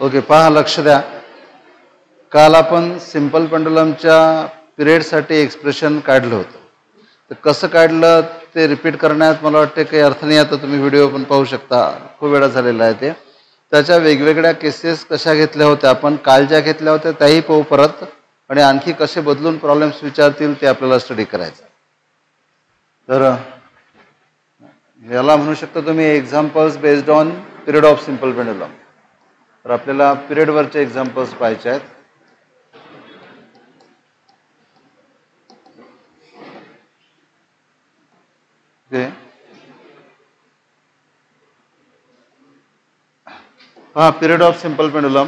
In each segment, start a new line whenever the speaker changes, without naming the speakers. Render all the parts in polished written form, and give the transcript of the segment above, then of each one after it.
Okay, पहा, लक्ष द्या. काल आपण सिंपल पेंडुलमच्या पिरियडसाठी एक्सप्रेशन काढलं होतं. तर कसं काढलं ते रिपीट करण्यात मला वाटते काही अर्थ नाही. आता तुम्ही व्हिडिओ पण पाहू शकता, खूप वेळा झालेला आहे ते. त्याच्या वेगवेगळ्या केसेस कशा घेतल्या होत्या आपण, काल ज्या घेतल्या होत्या त्याही पाहू परत, आणि आणखी कसे बदलून प्रॉब्लेम्स विचारतील ते आपल्याला स्टडी करायचं. तर याला म्हणू शकता तुम्ही examples based on period of simple pendulum. तर आपल्याला पिरियडवरचे एक्झाम्पल्स पाहायचे आहेत. पहा, पिरियड ऑफ सिंपल पेंडुलम.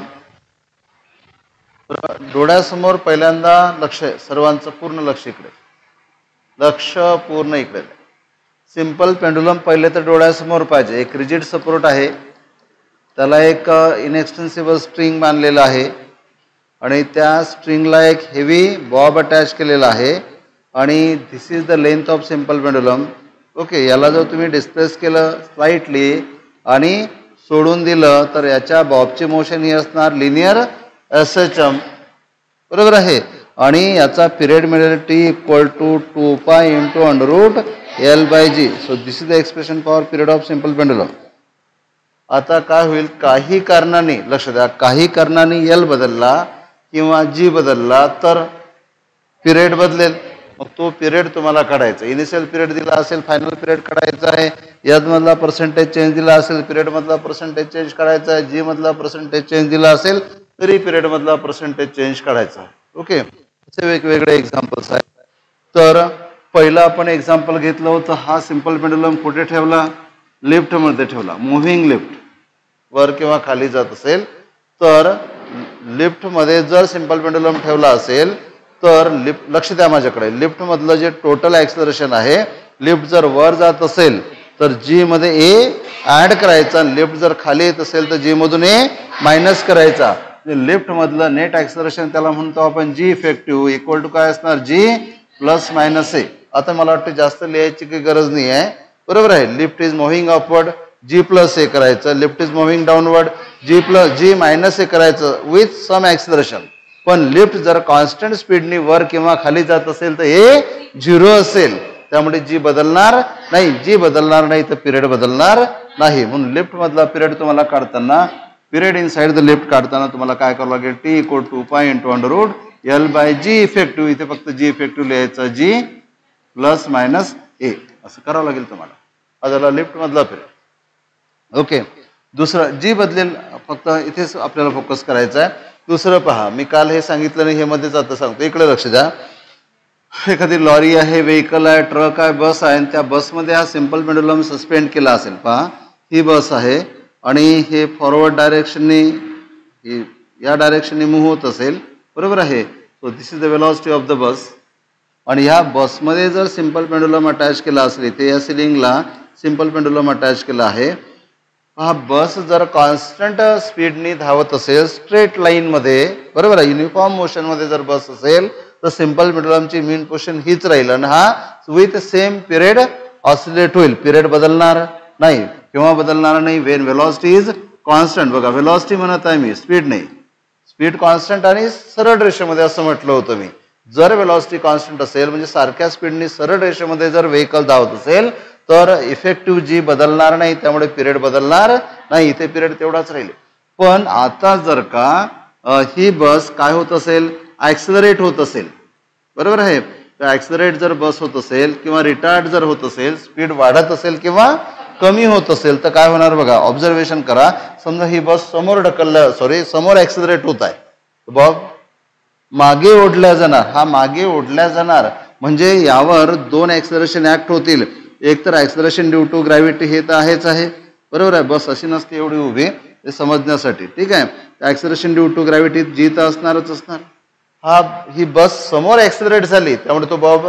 डोळ्यासमोर पहिल्यांदा लक्ष आहे, सर्वांचं पूर्ण लक्ष इकडे, लक्ष पूर्ण इकडे. सिंपल पेंडुलम पहिले तर डोळ्यासमोर पाहिजे. एक रिजिड सपोर्ट आहे, त्याला एक इनएक्सटेन्सिबल स्ट्रिंग बांधलेलं आहे, आणि त्या स्ट्रिंगला एक हेवी बॉब अटॅच केलेला आहे, आणि this is the length of simple pendulum. Okay, याला जर तुम्ही डिस्प्लेस केलं स्लाइटली आणि सोडून दिलं तर याच्या बॉबची मोशन ही असणार लिनियर SHM, बरोबर आहे. आणि याचा पिरियड मिळेल T equal to 2π into √L/G. So this is the expression for period of simple pendulum. आता काय होईल, काही कारणाने, लक्ष द्या, काही कारणाने L बदलला किंवा G बदलला तर पिरियड बदलेल. मग तो पिरियड तुम्हाला काढायचा. इनिशियल पिरियड दिला असेल, फायनल पिरियड काढायचा आहे. याद मधला पर्सेंटेज चेंज दिला असेल, पिरियड मधला पर्सेंटेज चेंज काढायचा आहे. G मधला पर्सेंटेज चेंज दिला असेल तरी पिरियड मधला पर्सेंटेज चेंज काढायचा. ओके, असे वेगवेगळे एक्झाम्पल्स आहेत. तर पहिला आपण एक्झाम्पल घेतलं होतं, हा सिंपल पेंडुलम कुठे ठेवला, लिफ्ट मध्ये ठेवला. मुव्हिंग लिफ्ट वर किंवा खाली जात असेल तर लिफ्ट मध्ये जर सिंपल पेंडुलम ठेवला असेल तर लक्ष द्या माझ्याकडे, लिफ्ट मधलं जे टोटल ॲक्सेलरेशन आहे, लिफ्ट जर वर जात असेल तर G मध्ये A ऍड करायचा, लिफ्ट जर खाली येत असेल तर G मधून A मायनस करायचा. लिफ्ट मधलं नेट ॲक्सेलरेशन त्याला म्हणतो आपण G इफेक्टिव्ह इक्वल टू काय असणार, G प्लस मायनस A. आता मला वाटतं जास्त लिहायची काही गरज नाही आहे, बरोबर आहे. Lift is moving upward, G plus A करायचं. Lift is moving downward, G minus A करायचं विथ सम ॲक्सेलरेशन. पण लिफ्ट जर कॉन्स्टंट स्पीडनी वर किंवा खाली जात असेल तर हे 0 असेल, त्यामुळे G बदलणार नाही. G बदलणार नाही तर पिरियड बदलणार नाही. म्हणून लिफ्ट मधला पिरियड तुम्हाला काढताना, पिरियड इनसाइड द लिफ्ट काढताना तुम्हाला काय करावं लागेल, T equal to 2π into √L/G effective. इथे फक्त G इफेक्टिव्ह लिहायचं, G प्लस मायनस A असं करावं लागेल तुम्हाला. हा झाला लिफ्ट मधला पिरियड. ओके, दुसरं G बदलेल, फक्त इथेच आपल्याला फोकस करायचा आहे. दुसरं पहा, मी काल हे सांगितलं नाही, हे मध्येच आता सांगतो, इकडे लक्ष द्या. एखादी लॉरी आहे, व्हेकल आहे, ट्रक आहे, बस आहे, आणि त्या बसमध्ये हा सिंपल पेंडुलम सस्पेंड केला असेल. पहा, ही बस आहे आणि हे फॉरवर्ड डायरेक्शनने, या डायरेक्शनने मूव्ह होत असेल, बरोबर आहे. So this is the velocity of the bus. आणि ह्या बसमध्ये जर सिंपल पेंडुलम अटॅच केला असेल, इथे या सिलिंगला सिंपल पेंडुलम अटॅच केला आहे. हा बस जर कॉन्स्टंट स्पीडनी धावत असेल स्ट्रेट लाईन मध्ये, बरोबर आहे, युनिफॉर्म मोशन मध्ये जर बस असेल तर सिंपल पेंडुलमची मीन पोझिशन हीच राहील, आणि हा विथ सेम पिरियड ऑसिलेट होईल. पिरियड बदलणार नाही. किंवा बदलणार नाही, वेन वेलॉसिटी इज कॉन्स्टंट. बघा, वेलॉसिटी म्हणत आहे मी, स्पीड नाही. स्पीड कॉन्स्टंट आणि सरळ रेषेमध्ये असं म्हटलं होतं मी. जर वेलॉसिटी कॉन्स्टंट असेल म्हणजे सारख्या स्पीडनी सरळ रेषेमध्ये जर व्हेकल धावत असेल तर इफेक्टिव्ह G बदलणार नाही, त्यामुळे पिरियड बदलणार नाही. इथे पिरियड तेवढाच राहील. पण आता जर का ही बस काय होत असेल, ॲक्सेलरेट होत असेल, बरोबर आहे. ॲक्सेलरेट जर बस होत असेल किंवा रिटार्ड जर होत असेल, स्पीड वाढत असेल किंवा कमी होत असेल तर काय होणार बघा, ऑब्झर्वेशन करा. समजा ही बस समोर समोर ॲक्सेलरेट होत आहे, बॉब मागे ओढल्या जाणार, हा मागे ओढल्या जाणार, म्हणजे यावर दोन ॲक्सेलरेशन ऍक्ट होतील. एक तर ॲक्सेलरेशन ड्यू टू ग्रॅव्हिटी, हे तर आहेच आहे, बरोबर आहे. बस अशी नसते एवढी उभी, हे समजण्यासाठी, ठीक आहे. Acceleration due to gravity G तर असणारच असणार. ही बस समोर ॲक्सेलरेट झाली त्यामुळे तो बॉब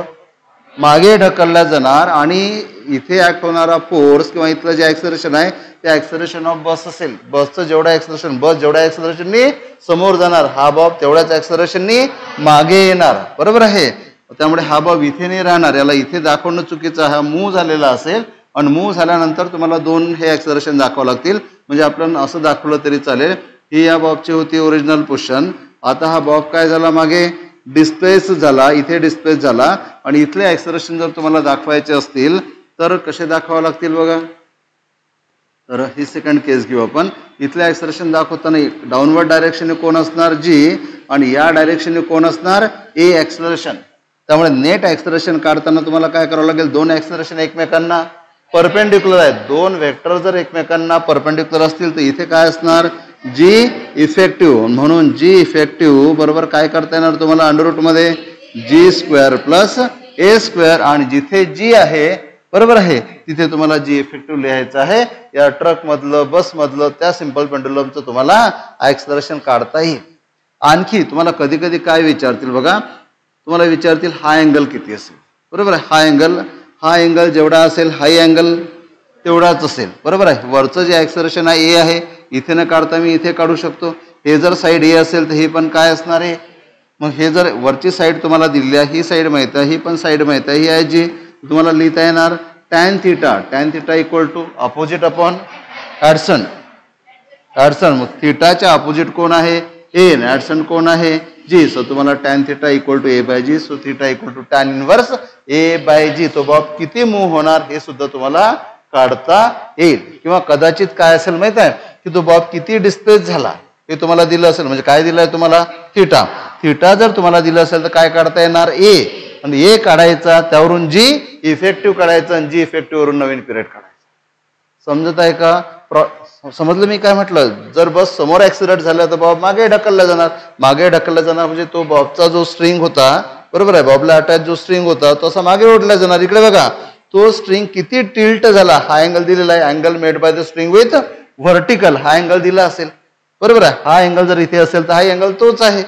मागे ढकलला जाणार, आणि इथे ऍक्ट होणारा फोर्स किंवा इथलं जे ॲक्सेलरेशन आहे ते ॲक्सेलरेशन ऑफ बस असेल. बसचं जेवढं ॲक्सेलरेशन, बस जेवढ्या ॲक्सेलरेशननी समोर जाणार, हा बॉब तेवढ्याच ॲक्सेलरेशननी मागे येणार, बरोबर आहे. त्यामुळे हा बॉब इथे नाही राहणार, याला इथे दाखवणं चुकीचं. हा मूव्ह झालेला असेल आणि मूव्ह झाल्यानंतर तुम्हाला दोन हे ॲक्सेलरेशन दाखवावं लागतील. म्हणजे आपण असं दाखवलं तरी चालेल ही या बॉबची होती ओरिजिनल पोझिशन. आता हा बॉब काय झाला, मागे डिस्प्लेस झाला, इथे डिस्प्लेस झाला. आणि इथले ॲक्सलरेशन जर तुम्हाला दाखवायचे असतील तर कसे दाखवावे लागतील बघा. तर ही सेकंड केस घेऊ आपण. इथले ॲक्सलरेशन दाखवताना डाऊनवर्ड डायरेक्शनने कोण असणार, जी, आणि या डायरेक्शनने कोण असणार, ए ॲक्सलरेशन. त्यामुळे नेट ॲक्सलरेशन काढताना तुम्हाला काय करावं लागेल, दोन ॲक्सलरेशन एकमेकांना परपेंडिक्युलर आहेत. दोन वेक्टर जर एकमेकांना परपेंडिक्युलर असतील तर इथे काय असणार, जी इफेक्टिव्ह. म्हणून जी इफेक्टिव्ह बरोबर काय करता येणार तुम्हाला, अंडररूटमध्ये जी स्क्वेअर प्लस ए स्क्वेअर. आणि जिथे जी आहे बरोबर आहे तिथे तुम्हाला जी इफेक्टिव्ह लिहायचं आहे. या ट्रकमधलं, बसमधलं, त्या सिंपल पेंडुलमचं तुम्हाला ॲक्सलरेशन काढता येईल. आणखी तुम्हाला कधी कधी काय विचारतील बघा, तुम्हाला विचारतील हा अँगल किती असेल, बरोबर आहे. हा अँगल जेवढा असेल हाई अँगल तेवढाच असेल, बरोबर आहे. वरचं जे ॲक्सलरेशन आहे ए आहे, इथे न काढता मी इथे काढू शकतो. हे जर साईड ए असेल तर हे पण काय असणार आहे. मग हे जर वरची साईड तुम्हाला दिली आहे, ही साईड माहिती आहे, ही पण साईड माहिती आहे, ही आहे जी, तुम्हाला लिहिता येणार tan theta equal to opposite upon adjacent. मग थिटाच्या अपोजिट कोण आहे, ए, ॲडसन कोण आहे, जी. सो तुम्हाला tan theta equal to A by G. So theta equal to tan inverse A by G. तो बॉब किती मूव्ह होणार हे सुद्धा तुम्हाला काढता येईल. किंवा कदाचित काय असेल माहित आहे की तो बॉब किती डिस्प्लेस झाला हे तुम्हाला दिलं असेल, म्हणजे काय दिलं आहे तुम्हाला, थिटा जर तुम्हाला दिलं असेल तर काय काढता येणार, ए. आणि ए काढायचा, त्यावरून जी इफेक्टिव्ह काढायचा, आणि जी इफेक्टिव्ह वरून नवीन पिरियड काढायचा. समजत आहे का, समजलं मी काय म्हटलं. जर बस समोर ॲक्सिडेंट झाला तर बॉब मागे ढकलला जाणार. म्हणजे तो बॉबचा जो स्ट्रिंग होता, बरोबर आहे, बॉबला अटॅच जो स्ट्रिंग होता तसा मागे ओढला जाणार. इकडे बघा तो स्ट्रिंग किती टिल्ट झाला, हा अँगल दिलेला आहे, angle made by the string with vertical, हा अँगल दिला असेल, बरोबर आहे. हा अँगल जर इथे असेल तर हा अँगल तोच आहे,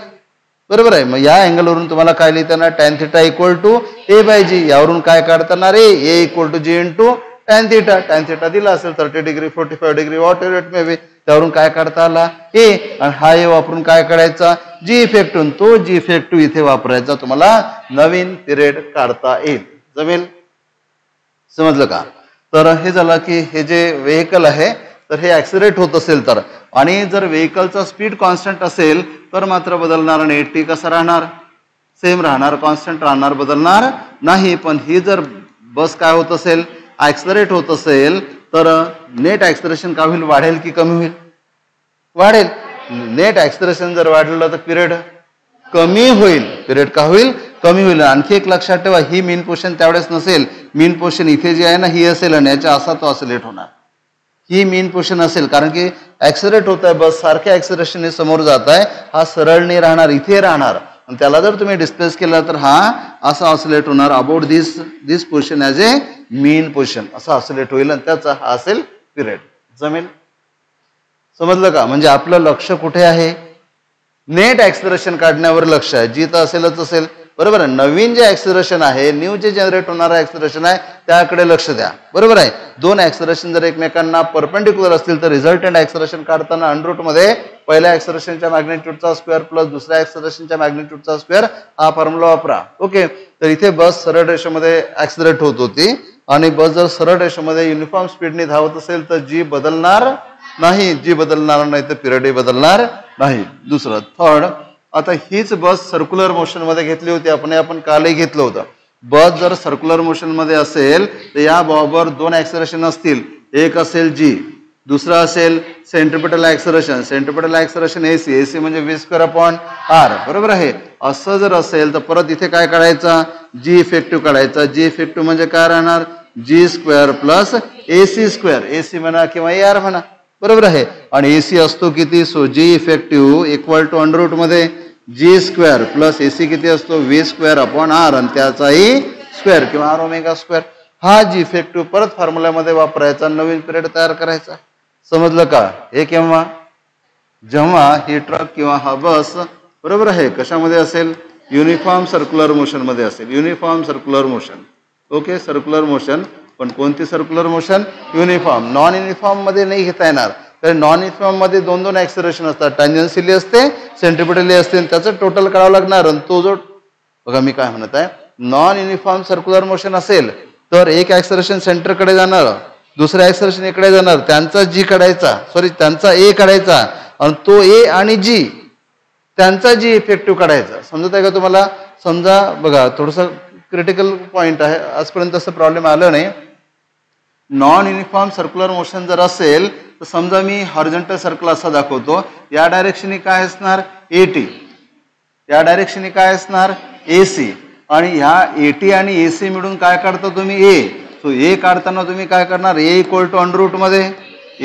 बरोबर आहे. मग या अँगलवरून तुम्हाला काय लिहिताना, tan theta equal to A by G. यावरून काय काढताना, A equal to G into tan theta दिला असेल 30 degree 45 degree whatever it may be. त्यावरून काय काढता आला, ए. आणि हा ए वापरून काय काढायचा, जी इफेक्टिव्ह. तो जी इफेक्टिव्ह इथे वापरायचा, तुम्हाला नवीन पिरियड काढता येईल. जमेल, समजलं का. तर हे झालं की हे जे व्हेकल आहे तर हे ॲक्सिलरेट होत असेल तर, आणि जर व्हेकलचा स्पीड कॉन्स्टंट असेल तर मात्र बदलणार नाही. टी कसा राहणार, सेम राहणार, कॉन्स्टंट राहणार, बदलणार नाही. पण ही जर बस काय होत असेल, ॲक्सिलरेट होत असेल तर नेट ॲक्सिलरेशन का होईल, वाढेल की कमी होईल, वाढेल. नेट ॲक्सिलरेशन जर वाढलं तर पिरियड कमी होईल, पिरियड का होईल, कमी होईल. आणखी एक लक्षात ठेवा, ही मीन पोझिशन त्यावेळेस नसेल. मीन पोझिशन इथे जी आहे ना ही असेल आणि याच्या असा तो ऑसिलेट होणार. ही मीन पोझिशन असेल कारण की ॲक्सिलरेट होत आहे, बस सारख्या ॲक्सिलरेशनने समोर जात आहे, हा सरळ नाही राहणार, इथे राहणार. आणि त्याला जर तुम्ही डिस्प्लेस केला तर हा असा ऑसिलेट होणार, about this position as A mean position असा ऑसिलेट होईल, आणि त्याचा हा असेल पिरियड. जमेल, समजलं का. म्हणजे आपलं लक्ष कुठे आहे, नेट ॲक्सिलरेशन काढण्यावर लक्ष आहे. जी तर असेलच असेल, बरोबर आहे. नवीन जे ॲक्सिलरेशन आहे, न्यू जे जनरेट होणारं ॲक्सिलरेशन आहे त्याकडे लक्ष द्या, बरोबर आहे. दोन ॲक्सिलरेशन जर एकमेकांना परपेंडिक्युलर असतील तर रिझल्टंट ॲक्सिलरेशन काढताना अंडररूटमध्ये पहिल्या ॲक्सिलरेशनच्या मॅग्निट्यूडचा स्क्वेअर प्लस दुसऱ्या ॲक्सिलरेशनच्या मॅग्निट्यूडचा स्क्वेअर हा फॉर्म्युला वापरा. ओके. तर इथे बस सरळ रेषेमध्ये ॲक्सिलरेट होत होती, आणि बस जर सरळ रेषेमध्ये युनिफॉर्म स्पीडने धावत असेल तर जी बदलणार नाही, जी बदलणार नाही तर पिरियडही बदलणार नाही. दुसरं, थर्ड, आता हीच बस सर्क्युलर मोशन मध्ये घेतली होती आपण कालही घेतलं होतं. बस जर सर्क्युलर मोशन मध्ये असेल तर या बॉबवर दोन ॲक्सिलरेशन असतील, एक असेल जी, दुसरा असेल सेंट्रिपिटल ॲक्सिलरेशन एसी म्हणजे v²/r, बरोबर आहे. असं जर असेल तर परत इथे काय काढायचा, जी इफेक्टिव्ह काढायचा. जी इफेक्टिव्ह म्हणजे काय राहणार, g² प्लस ac², एसी म्हणा किंवा AR म्हणा, बरोबर आहे. आणि एसी असतो किती, so G effective equal to अंडररूटमध्ये g² प्लस एसी किती असतो, v²/r, आणि त्याचाही स्क्वेअर किंवा r⍵². हा जी इफेक्टिव्ह परत फॉर्म्युल्यामध्ये वापरायचा, नवीन पिरियड तयार करायचा. समजलं का. हे केव्हा, जेव्हा ही ट्रक किंवा हा बस, बरोबर आहे, कशामध्ये असेल, युनिफॉर्म सर्क्युलर मोशन मध्ये असेल. Uniform circular motion, okay, circular motion. पण कोणती circular motion, uniform. Non uniform मध्ये नाही घेता येणार, तर नॉन युनिफॉर्म मध्ये दोन दोन ॲक्सिलरेशन असतात, टँजन्शियली असते, सेंट्रिपिटली असते, त्याचं टोटल करावं लागणार. आणि तो जो, बघा मी काय म्हणत आहे, नॉन युनिफॉर्म सर्क्युलर मोशन असेल तर एक ॲक्सिलरेशन सेंटरकडे जाणार, दुसरा ॲक्सिलरेशन इकडे जाणार, त्यांचा जी काढायचा, त्यांचा ए काढायचा, आणि तो ए आणि जी त्यांचा जी इफेक्टिव्ह काढायचा. समजत आहे का तुम्हाला? समजा बघा, थोडंसं क्रिटिकल पॉईंट आहे, आजपर्यंत असं प्रॉब्लेम आलं नाही. नॉन युनिफॉर्म सर्क्युलर मोशन जर असेल तर समजा मी हॉरिझॉन्टल सर्कल असा दाखवतो, या डायरेक्शनने काय असणार AT, या डायरेक्शनने काय असणार AC, आणि ह्या AT आणि AC मिळून काय काढता तुम्ही A. सो A काढताना तुम्ही काय करणार, A equal to under root मध्ये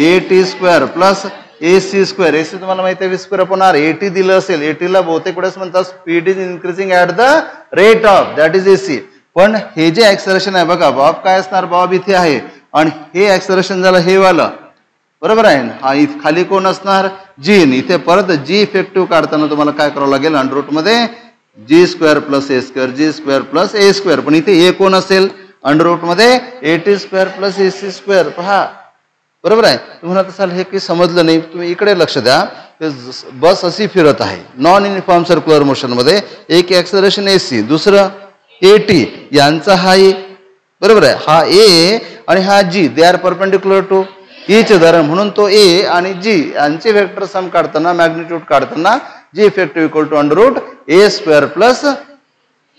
AT square plus AC square. AC तुम्हाला माहिती आहे V square upon R. AT दिलं असेल, AT ला बहुतेक वेळेस म्हणतात speed is increasing at the rate of, that is AC. पण हे जे ऍक्सेलरेशन आहे बघा, बॉब काय असणार, बॉब इथे आहे आणि हे ऍक्सेलरेशन झालं हे वाला, बरोबर आहे. हा खाली कोण असणार G. इथे परत G इफेक्टिव्ह काढताना तुम्हाला काय करावं लागेल, अंडर रूट मध्ये G square plus A square, G square plus A square. पण इथे A कोण असेल, अंडर रूट मध्ये AT square plus AC square. पहा बरोबर आहे. तुम्हाला तसं हे काही समजलं नाही, तुम्ही इकडे लक्ष द्या. बस अशी फिरत आहे नॉन युनिफॉर्म सर्क्युलर मोशन मध्ये, एक ऍक्सेलरेशन AC, दुसरं AT, यांचा हा A, बरोबर आहे. हा A आणि हा G, they are perpendicular to each other, म्हणून तो A आणि G यांचे वेक्टर सम काढताना, मॅग्निट्यूड काढताना G effective equal to under root A square plus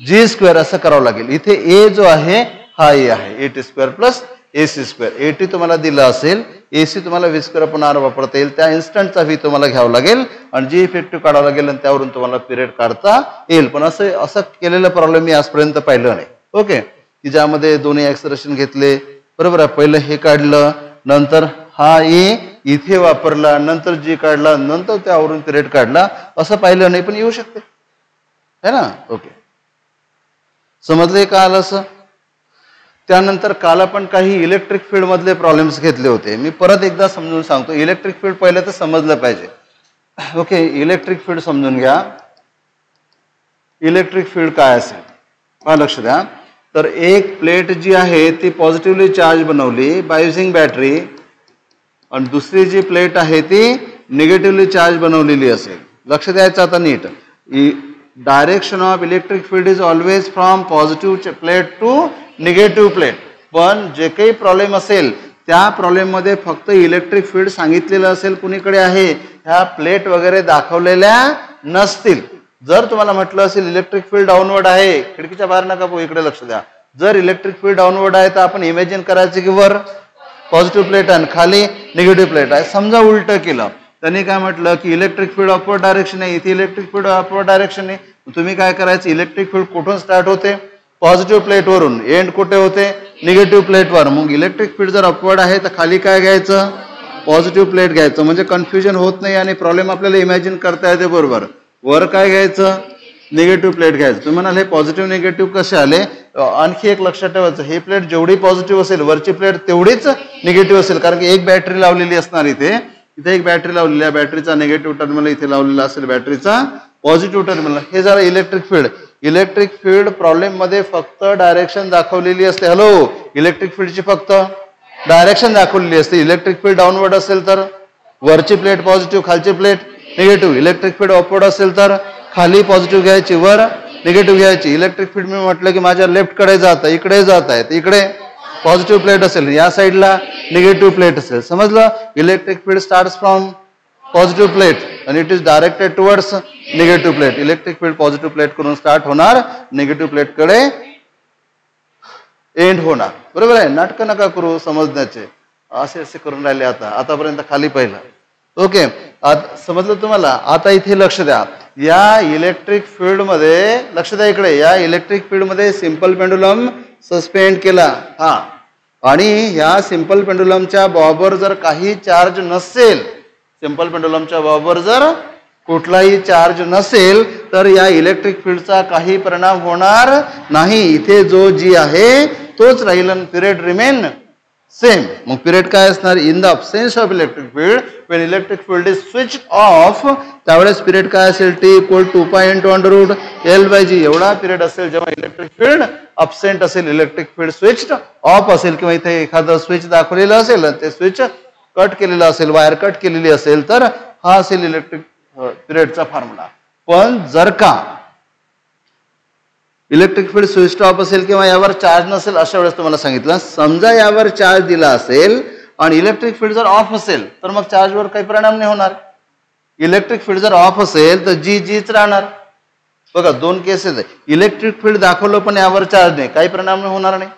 G square असं करावं लागेल. इथे A जो आहे हा A आहे, AT square plus AC square. AT तुम्हाला दिलं असेल, AC तुम्हाला V स्क्वेअर अपॉन R वापरता येईल, त्या इन्स्टंटचा V तुम्हाला घ्यावं लागेल आणि G इफेक्टिव्ह काढावं लागेल आणि त्यावरून तुम्हाला पिरियड काढता येईल. पण असं केलेलं प्रॉब्लेम मी आजपर्यंत पाहिलं नाही. ओके, की ज्यामध्ये दोन्ही ऍक्सेलरेशन घेतले, बरोबर आहे. पहिलं हे काढलं, नंतर हा A इथे वापरला, नंतर G काढला, नंतर त्यावरून पिरियड काढला, असं पाहिलं नाही, पण येऊ शकते है ना. ओके, समजले का आलं असं. त्यानंतर काल आपण काही इलेक्ट्रिक फील्ड मधले प्रॉब्लेम्स घेतले होते. मी परत एकदा समजून सांगतो. इलेक्ट्रिक फील्ड पहिलं तर समजलं पाहिजे. ओके, इलेक्ट्रिक फील्ड समजून घ्या. इलेक्ट्रिक फील्ड काय असेल पहा, लक्ष द्या. तर एक प्लेट जी आहे ती पॉझिटिव्हली चार्ज बनवली बाय युजिंग बॅटरी, आणि दुसरी जी प्लेट आहे ती निगेटिव्हली चार्ज बनवलेली असेल. लक्ष द्यायचं आता नीट. Direction of electric field is always from positive plate to negative plate. पण जे काही प्रॉब्लेम असेल त्या प्रॉब्लेम मध्ये फक्त इलेक्ट्रिक फील्ड सांगितलेलं असेल कुणीकडे आहे, ह्या प्लेट वगैरे दाखवलेल्या नसतील. जर तुम्हाला म्हटलं असेल इलेक्ट्रिक फील्ड डाऊनवर्ड आहे, खिडकीच्या बाहेर नका पाहू, इकडे लक्ष द्या. जर इलेक्ट्रिक फील्ड डाऊनवर्ड आहे तर आपण इमॅजिन करायचं की वर पॉझिटिव्ह प्लेट आहे, खाली निगेटिव्ह प्लेट आहे. समजा उलट केलं, त्यांनी काय म्हटलं की इलेक्ट्रिक फील्ड अपवर्ड डायरेक्शन आहे, इथे इलेक्ट्रिक फील्ड अपवर्ड डायरेक्शन आहे. तुम्ही काय करायचं, इलेक्ट्रिक फील्ड कुठून स्टार्ट होते, पॉझिटिव्ह प्लेटवरून, एंड कुठे होते, निगेटिव्ह प्लेटवर. मग इलेक्ट्रिक फील्ड जर अपवर्ड आहे तर खाली काय घ्यायचं, पॉझिटिव्ह प्लेट घ्यायचं, म्हणजे कन्फ्युजन होत नाही आणि प्रॉब्लेम आपल्याला इमॅजिन करता येते बरोबर. वर काय घ्यायचं, निगेटिव्ह प्लेट घ्यायचं. तुम्ही म्हणाल हे पॉझिटिव्ह निगेटिव्ह कसे आले, आणखी एक लक्षात ठेवायचं, हे प्लेट जेवढी पॉझिटिव्ह असेल वरची प्लेट तेवढीच निगेटिव्ह असेल, कारण की एक बॅटरी लावलेली असणार इथे एक बॅटरी लावलेली आहे, बॅटरीचा निगेटिव्ह टर्मिनल इथे लावलेला असेल, बॅटरीचा पॉझिटिव्ह टर्मिनल. हे झालं electric field. Electric field problem मध्ये फक्त डायरेक्शन दाखवलेली असते. हॅलो, इलेक्ट्रिक फील्डची फक्त डायरेक्शन दाखवलेली असते. इलेक्ट्रिक फील्ड डाऊनवर्ड असेल तर वरची प्लेट पॉझिटिव्ह, खालची plate negative. Electric field upward असेल तर खाली पॉझिटिव्ह घ्यायची, वर निगेटिव्ह घ्यायची. इलेक्ट्रिक फील्ड मी म्हटलं की माझ्या लेफ्ट कडे जात आहे, इकडे जात आहे, इकडे पॉझिटिव्ह प्लेट असेल, या साईडला निगेटिव्ह प्लेट असेल. समजलं. Electric field starts from positive plate and it is directed towards negative plate. Electric field positive plate करून स्टार्ट होणार, निगेटिव्ह प्लेट कडे एंड होणार. बरोबर आहे. नाटकं नका करू समजण्याचे, असे असे करून राहिले आतापर्यंत खाली पहिलं. ओके, समजलं तुम्हाला. आता इथे लक्ष द्या. या इलेक्ट्रिक फील्ड मध्ये लक्ष द्या इकडे. या इलेक्ट्रिक फील्ड मध्ये सिंपल पेंडुलम सस्पेंड केला, हा, आणि या सिंपल पेंडुलमच्या बॉबवर जर काही चार्ज नसेल, सिंपल पेंडुलमच्या बॉबवर जर कुठलाही चार्ज नसेल तर या इलेक्ट्रिक फील्डचा काही परिणाम होणार नाही. इथे जो जी आहे तोच राहील आणि पिरियड रिमेन सेम. मग पिरियड काय असणार, in the absence of electric field, when electric field is switch off, त्यावेळेस पिरियड काय असेल, T equal to pi into under root L by G. एवढा पिरियड असेल जेव्हा इलेक्ट्रिक फील्ड अब्सेंट असेल, इलेक्ट्रिक फील्ड स्विच ऑफ असेल, किंवा इथे एखादं स्विच दाखवलेलं असेल, ते स्विच कट केलेलं असेल, वायर कट केलेली असेल, तर हा असेल इलेक्ट्रिक पिरियडचा फॉर्म्युला. पण जर का इलेक्ट्रिक फील्ड स्विच ऑफ असेल किंवा यावर चार्ज नसेल, अशा वेळेस तुम्हाला सांगितलं, समजा यावर चार्ज दिला असेल आणि इलेक्ट्रिक फील्ड जर ऑफ असेल तर मग चार्जवर काही परिणाम नाही होणार. इलेक्ट्रिक फील्ड जर ऑफ असेल तर जीच राहणार. बघा दोन केसेस आहे. इलेक्ट्रिक फील्ड दाखवलं पण यावर चार्ज नाही, काही परिणाम होणार नाही.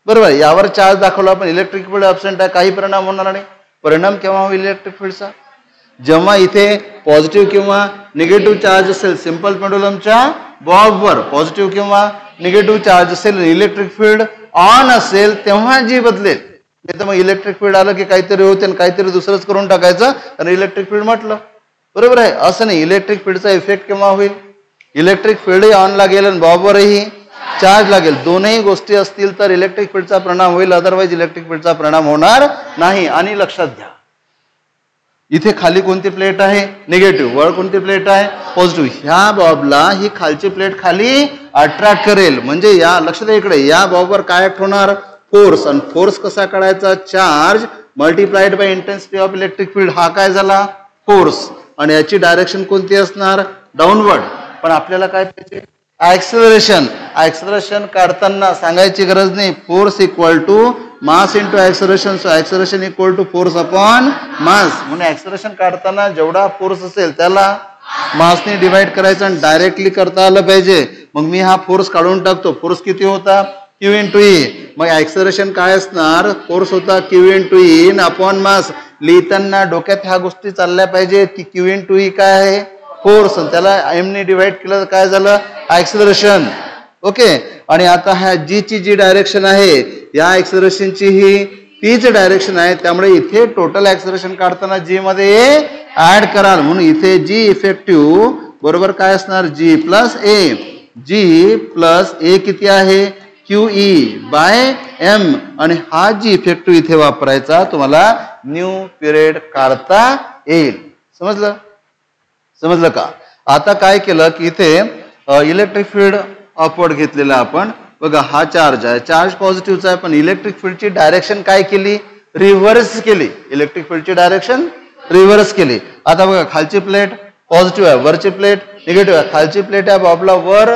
बरोबर, यावर चार्ज दाखवला पण इलेक्ट्रिक फील्ड ॲब्सेंट आहे, काही परिणाम होणार नाही. परिणाम केव्हा होईल इलेक्ट्रिक फील्डचा? जेव्हा इथे पॉझिटिव्ह किंवा निगेटिव्ह चार्ज असेल. सिंपल पेंडुलमच्या बॉबवर पॉझिटिव्ह किंवा निगेटिव्ह चार्ज असेल, इलेक्ट्रिक फील्ड ऑन असेल तेव्हा जी बदलेल. नाही तर मग इलेक्ट्रिक फील्ड आलं की काहीतरी होते आणि काहीतरी दुसरंच करून टाकायचं आणि इलेक्ट्रिक फील्ड म्हटलं. बरोबर आहे, असं नाही. इलेक्ट्रिक फील्डचा इफेक्ट केव्हा होईल? इलेक्ट्रिक फील्डही ऑन लागेल आणि बॉबवरही चार्ज लागेल. दोनही गोष्टी असतील तर इलेक्ट्रिक फील्डचा परिणाम होईल, अदरवाईज इलेक्ट्रिक फील्डचा परिणाम होणार नाही. आणि लक्षात घ्या, इथे खाली कोणती प्लेट आहे? निगेटिव्ह. वर कोणती प्लेट आहे? पॉझिटिव्ह. ह्या बॉबला ही खालची प्लेट खाली अट्रॅक्ट करेल. म्हणजे या लक्षात द्या इकडे, या बॉबवर काय ऍक्ट होणार? फोर्स. आणि फोर्स कसा काढायचा? Charge multiplied by intensity of electric field. हा काय झाला? फोर्स. आणि याची डायरेक्शन कोणती असणार? डाऊनवर्ड. पण आपल्याला काय पाहिजे? ऍक्सेलरेशन. ऍक्सेलरेशन काढताना सांगायची गरज नाही. Force equal to mass into acceleration. So acceleration equal to force upon mass. म्हणून ऍक्सेलरेशन काढताना जेवढा फोर्स असेल त्याला मासने डिवाइड करायचं आणि डायरेक्टली करता आलं पाहिजे. मग मी हा फोर्स काढून टाकतो. फोर्स किती होता? Q into E. मग ऍक्सेलरेशन काय असणार? फोर्स होता Q into E upon mass. लिहिताना डोक्यात ह्या गोष्टी चालल्या पाहिजेत की क्यू इंटू ई काय आहे? फोर्स. त्याला एम ने डिवाइड केलं तर काय झालं? ऍक्सेलरेशन. ओके. आणि आता ह्या जी ची जी डायरेक्शन आहे, या ऍक्सेलरेशनची ही तीच डायरेक्शन आहे. त्यामुळे इथे टोटल ऍक्सेलरेशन काढताना जी मध्ये ऍड कराल. म्हणून इथे जी इफेक्टिव्ह बरोबर काय असणार? जी plus A. G plus A किती आहे? Q E by M. आणि हा जी इफेक्टिव्ह इथे वापरायचा, तुम्हाला न्यू पिरियड काढता येईल. समजलं? समजलं का? आता काय केलं की इथे इलेक्ट्रिक फील्ड अपवर्ड घेतलेला आपण. बघा हा चार्ज आहे, चार्ज पॉझिटिव्हचा आहे, पण इलेक्ट्रिक फील्डची डायरेक्शन काय केली? रिव्हर्स केली. इलेक्ट्रिक फील्डची डायरेक्शन रिव्हर्स केली. आता बघा खालची प्लेट पॉझिटिव्ह आहे, वरची प्लेट निगेटिव्ह आहे. खालची प्लेट आहे बॉबला वर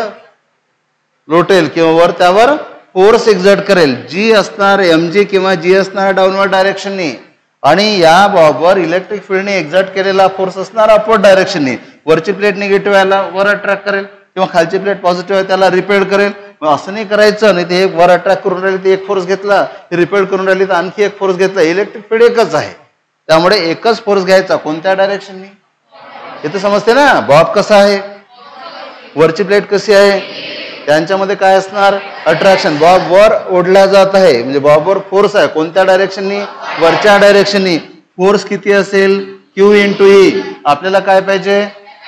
लोटेल किंवा वर त्यावर फोर्स एक्झर्ट करेल. जी असणार एम जी किंवा जी असणार डाऊनवर्ड डायरेक्शननी. आणि या बॉबवर इलेक्ट्रिक फील्डने एक्झर्ट केलेला फोर्स असणार अपवर्ड डायरेक्शननी. वरची प्लेट निगेटिव्ह याला वर अट्रॅक्ट करेल किंवा खालची प्लेट पॉझिटिव्ह आहे त्याला रिपेल करेल. मग असं नाही करायचं. नाही ते एक वर अट्रॅक्ट करून राहिली, ते एक फोर्स घेतला, ते रिपेल करून राहिली तर आणखी एक फोर्स घेतला. इलेक्ट्रिक फील्ड एकच आहे, त्यामुळे एकच फोर्स घ्यायचा. कोणत्या डायरेक्शननी? हे तर समजते ना. बॉब कसा आहे, वरची प्लेट कशी आहे, त्यांच्यामध्ये काय असणार? अट्रॅक्शन. बॉब वर ओढला जात आहे म्हणजे बॉबवर फोर्स आहे. कोणत्या डायरेक्शननी? वरच्या डायरेक्शननी. फोर्स किती असेल? Q into E. आपल्याला काय पाहिजे?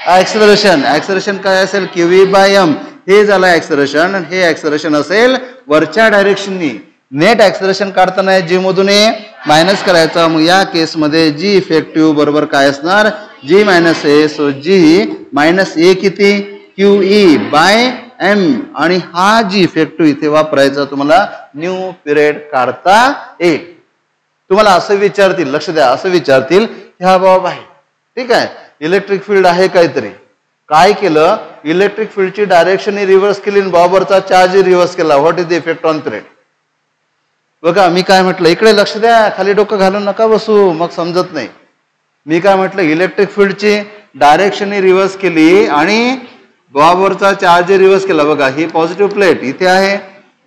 ऍक्सेलरेशन. ऍक्सेलरेशन काय असेल? Q E by M. हे झालं ऍक्सेलरेशन. हे ऍक्सेलरेशन असेल वरच्या डायरेक्शननी. नेट ऍक्सेलरेशन काढताना जी मधून ए मायनस करायचा. मग या केसमध्ये जी इफेक्टिव्ह बरोबर काय असणार? G minus A. So G minus A किती? Q E by M. आणि हा जी इफेक्टिव्ह इथे वापरायचा, तुम्हाला न्यू पिरियड काढता येईल. तुम्हाला असं विचारतील, लक्ष द्या, असं विचारतील ह्या बॉब आहे, ठीक आहे, इलेक्ट्रिक फील्ड आहे काहीतरी, काय केलं? इलेक्ट्रिक फील्डची डायरेक्शन रिव्हर्स केली आणि बॉबवरचा चार्ज रिव्हर्स केला. What is the effect on period? बघा मी काय म्हटलं, इकडे लक्ष द्या, खाली डोकं घालून नका बसू, मग समजत नाही. मी काय म्हटलं? इलेक्ट्रिक फील्डची डायरेक्शन रिव्हर्स केली आणि बॉबवरचा चार्ज रिव्हर्स केला. बघा ही पॉझिटिव्ह प्लेट इथे आहे,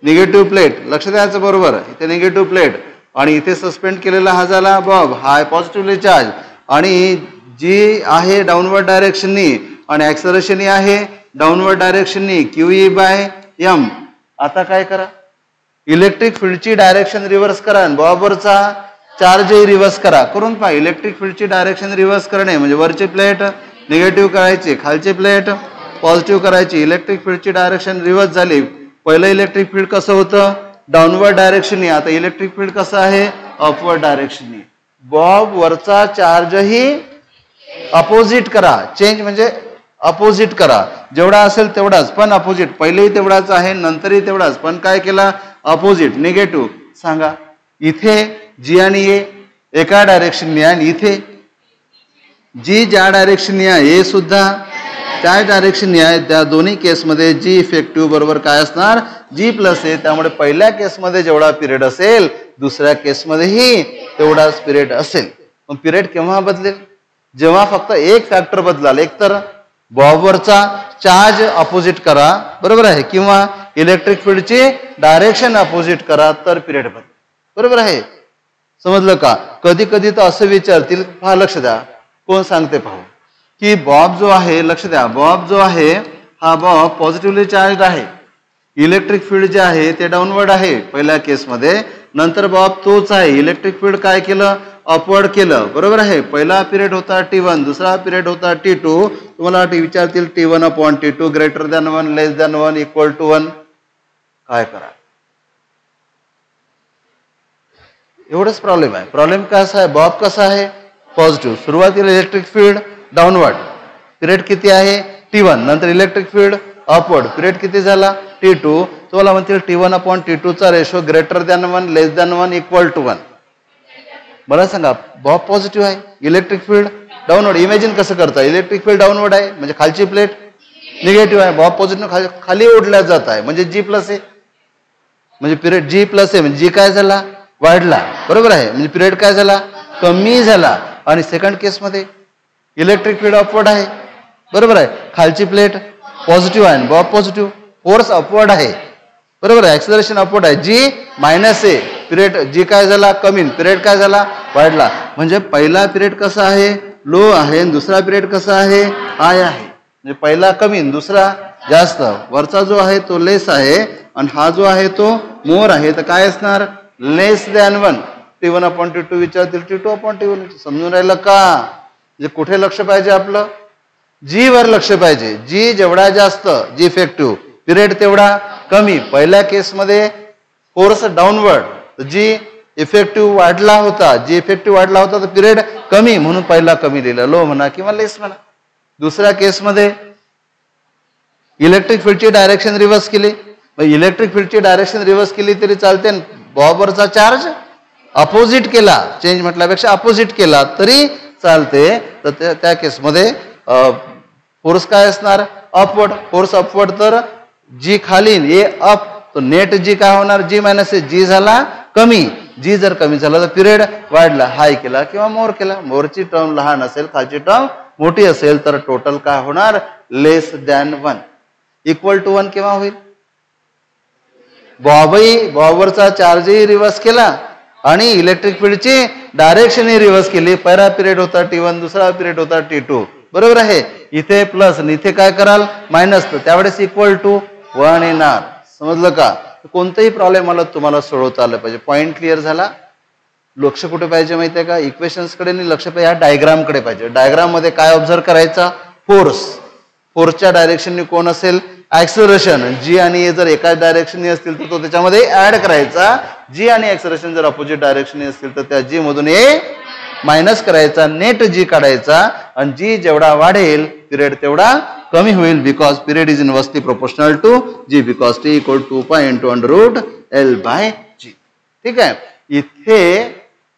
निगेटिव्ह प्लेट, लक्ष द्यायचं बरोबर, इथे निगेटिव्ह प्लेट आणि इथे सस्पेंड केलेला हा झाला बॉब, हा पॉझिटिव्हली चार्ज, आणि जी आहे डाऊनवर्ड डायरेक्शननी आणि ऍक्सेलरेशन आहे डाऊनवर्ड डायरेक्शननी, क्यू ई बाय एम. आता काय करा? इलेक्ट्रिक फील्डची डायरेक्शन रिव्हर्स करा आणि बॉबवरचा चार्जही रिव्हर्स करा. करून पहा. इलेक्ट्रिक फील्डची डायरेक्शन रिव्हर्स करणे म्हणजे वरची प्लेट निगेटिव्ह करायची, खालची प्लेट पॉझिटिव्ह करायची. इलेक्ट्रिक फील्डची डायरेक्शन रिव्हर्स झाली. पहिलं इलेक्ट्रिक फील्ड कसं होतं? डाऊनवर्ड डायरेक्शननी. आता इलेक्ट्रिक फील्ड कसं आहे? अपवर्ड डायरेक्शननी. बॉब वरचा चार्जही अपोजिट करा. चेंज म्हणजे अपोजिट करा. जेवढा असेल तेवढाच, पण अपोजिट. पहिलेही तेवढाच आहे, नंतरही तेवढाच, पण काय केला? Opposite, negative. सांगा, इथे जी आणि ए एका डायरेक्शननी आहे आणि इथे जी ज्या डायरेक्शननी आहे ए सुद्धा त्या डायरेक्शननी आहे. त्या दोन्ही केसमध्ये जी इफेक्टिव्ह बरोबर काय असणार? जी प्लस ए. त्यामुळे पहिल्या केसमध्ये जेवढा पिरियड असेल दुसऱ्या केसमध्येही तेवढाच पिरियड असेल. पण पिरियड केव्हा बदलेल? जेव्हा फक्त एक फॅक्टर बदलाल, एक तर बॉबवरचा चार्ज अपोजिट करा, बरोबर आहे, किंवा इलेक्ट्रिक फील्डची डायरेक्शन अपोजिट करा तर पिरियड बदल, बरोबर आहे. समजलं का? कधी कधी तर असं विचारतील, पहा लक्ष द्या, कोण सांगते पाहू, की बॉब जो आहे, लक्ष द्या, बॉब जो आहे हा बॉब पॉझिटिव्हली चार्ज आहे, इलेक्ट्रिक फील्ड जे आहे ते डाऊनवर्ड आहे पहिल्या केसमध्ये, नंतर बॉब तोच आहे, इलेक्ट्रिक फील्ड काय केलं, अपवर्ड केलं, बरोबर आहे. पहिला पिरियड होता T1, दुसरा पिरियड होता T2. तुम्हाला विचारतील T1 upon T2 greater than 1 less than 1 equal to 1, काय करा? एवढंच प्रॉब्लेम आहे. प्रॉब्लेम कसा आहे, बॉब कसा आहे, पॉझिटिव्ह, सुरुवातीला इलेक्ट्रिक फील्ड डाऊनवर्ड, पिरियड किती आहे T1, नंतर इलेक्ट्रिक फील्ड अपवर्ड, पिरियड किती झाला T2. तुम्हाला म्हणतील T1 अपॉन T2 चा ratio greater than 1 less than 1 equal to 1. मला सांगा, बॉब पॉझिटिव्ह आहे, इलेक्ट्रिक फील्ड डाऊनवर्ड, इमॅजिन कसं करता, इलेक्ट्रिक फील्ड डाऊनवर्ड आहे म्हणजे खालची प्लेट निगेटिव्ह आहे, बॉब पॉझिटिव्ह खाली ओढल्या जात आहे म्हणजे G प्लस आहे, म्हणजे पिरियड G प्लस आहे म्हणजे G काय झाला, वाढला, बरोबर आहे, म्हणजे पिरियड काय झाला, कमी झाला. आणि सेकंड केसमध्ये इलेक्ट्रिक फील्ड अपवर्ड आहे, बरोबर आहे, खालची प्लेट पॉझिटिव्ह आहे, बॉब पॉझिटिव्ह, फोर्स अपवर्ड आहे, बरोबर आहे, ऍक्सेलरेशन अपवर्ड आहे, G मायनस आहे, पिरियड G काय झाला, कमी, पिरियड काय झाला, वाढला. म्हणजे पहिला पिरियड कसा आहे, लो आहे, दुसरा पिरियड कसा आहे, हाय आहे. म्हणजे पहिला कमी, दुसरा जास्त, वरचा जो आहे तो लेस आहे आणि हा जो आहे तो मोर आहे, तर काय असणार, लेस दॅन 1. T1 अपॉन T2 विचारतील, T2 अपॉन T1. समजून राहिलं का? म्हणजे कुठे लक्ष पाहिजे आपलं, G वर लक्ष पाहिजे. G जेवढा जास्त, G इफेक्टिव्ह, पिरियड तेवढा कमी. पहिल्या केसमध्ये फोर्स डाऊनवर्ड, G इफेक्टिव्ह वाढला होता, G इफेक्टिव्ह वाढला होता तर पिरियड कमी, म्हणून पहिला कमी लिहिला, लो म्हणा किंवा लेस म्हणा. दुसऱ्या केसमध्ये इलेक्ट्रिक फील्डची डायरेक्शन रिव्हर्स केली, इलेक्ट्रिक फील्डची डायरेक्शन रिव्हर्स केली तरी चालते, बॉबवरचा चार्ज अपोजिट केला, चेंज म्हटल्यापेक्षा अपोजिट केला तरी चालते, तर त्या केसमध्ये फोर्स काय असणार, अपवर्ड, फोर्स अपवर्ड, तर G खाली, ए अप, तो नेट G काय होणार, G मायनस G झाला कमी, G जर कमी झाला तर पिरियड वाढला, हाय केला किंवा मोर केला, मोरची टर्म लहान असेल, खालची टर्म मोठी असेल तर टोटल काय होणार, लेस दॅन 1 इक्वल टू 1 केव्हा होईल, बॉबवरचा चार्जही रिव्हर्स केला आणि इलेक्ट्रिक फील्डची डायरेक्शनही रिव्हर्स केली. पहिला पिरियड होता T1, दुसरा पिरियड होता T2, बरोबर आहे. इथे प्लस आणि इथे काय कराल, मायनस, तर त्यावेळेस इक्वल टू 1 येणार. समजलं का? कोणताही प्रॉब्लेम मला तुम्हाला सोडवता आलं पाहिजे. पॉईंट क्लिअर झाला. लक्ष कुठे पाहिजे माहितीये का, इक्वेशन्स कडे नाही लक्ष पाहिजे, या डायग्राम कडे पाहिजे. डायग्राम मध्ये काय ऑब्झर्व करायचा, फोर्स, फोर्सच्या डायरेक्शनने कोण असेल, ऍक्सेलरेशन. G आणि A जर एकाच डायरेक्शनने असतील तर तो त्याच्यामध्ये ऍड करायचा, G आणि ऍक्सेलरेशन जर अपोजिट डायरेक्शनने असतील तर त्या G मधून A मायनस करायचा, नेट G काढायचा, आणि G जेवढा वाढेल पिरियड तेवढा कमी होईल, because period is inversely proportional to G, because T equal to 2 pi into under root L by G. ठीक आहे. इथे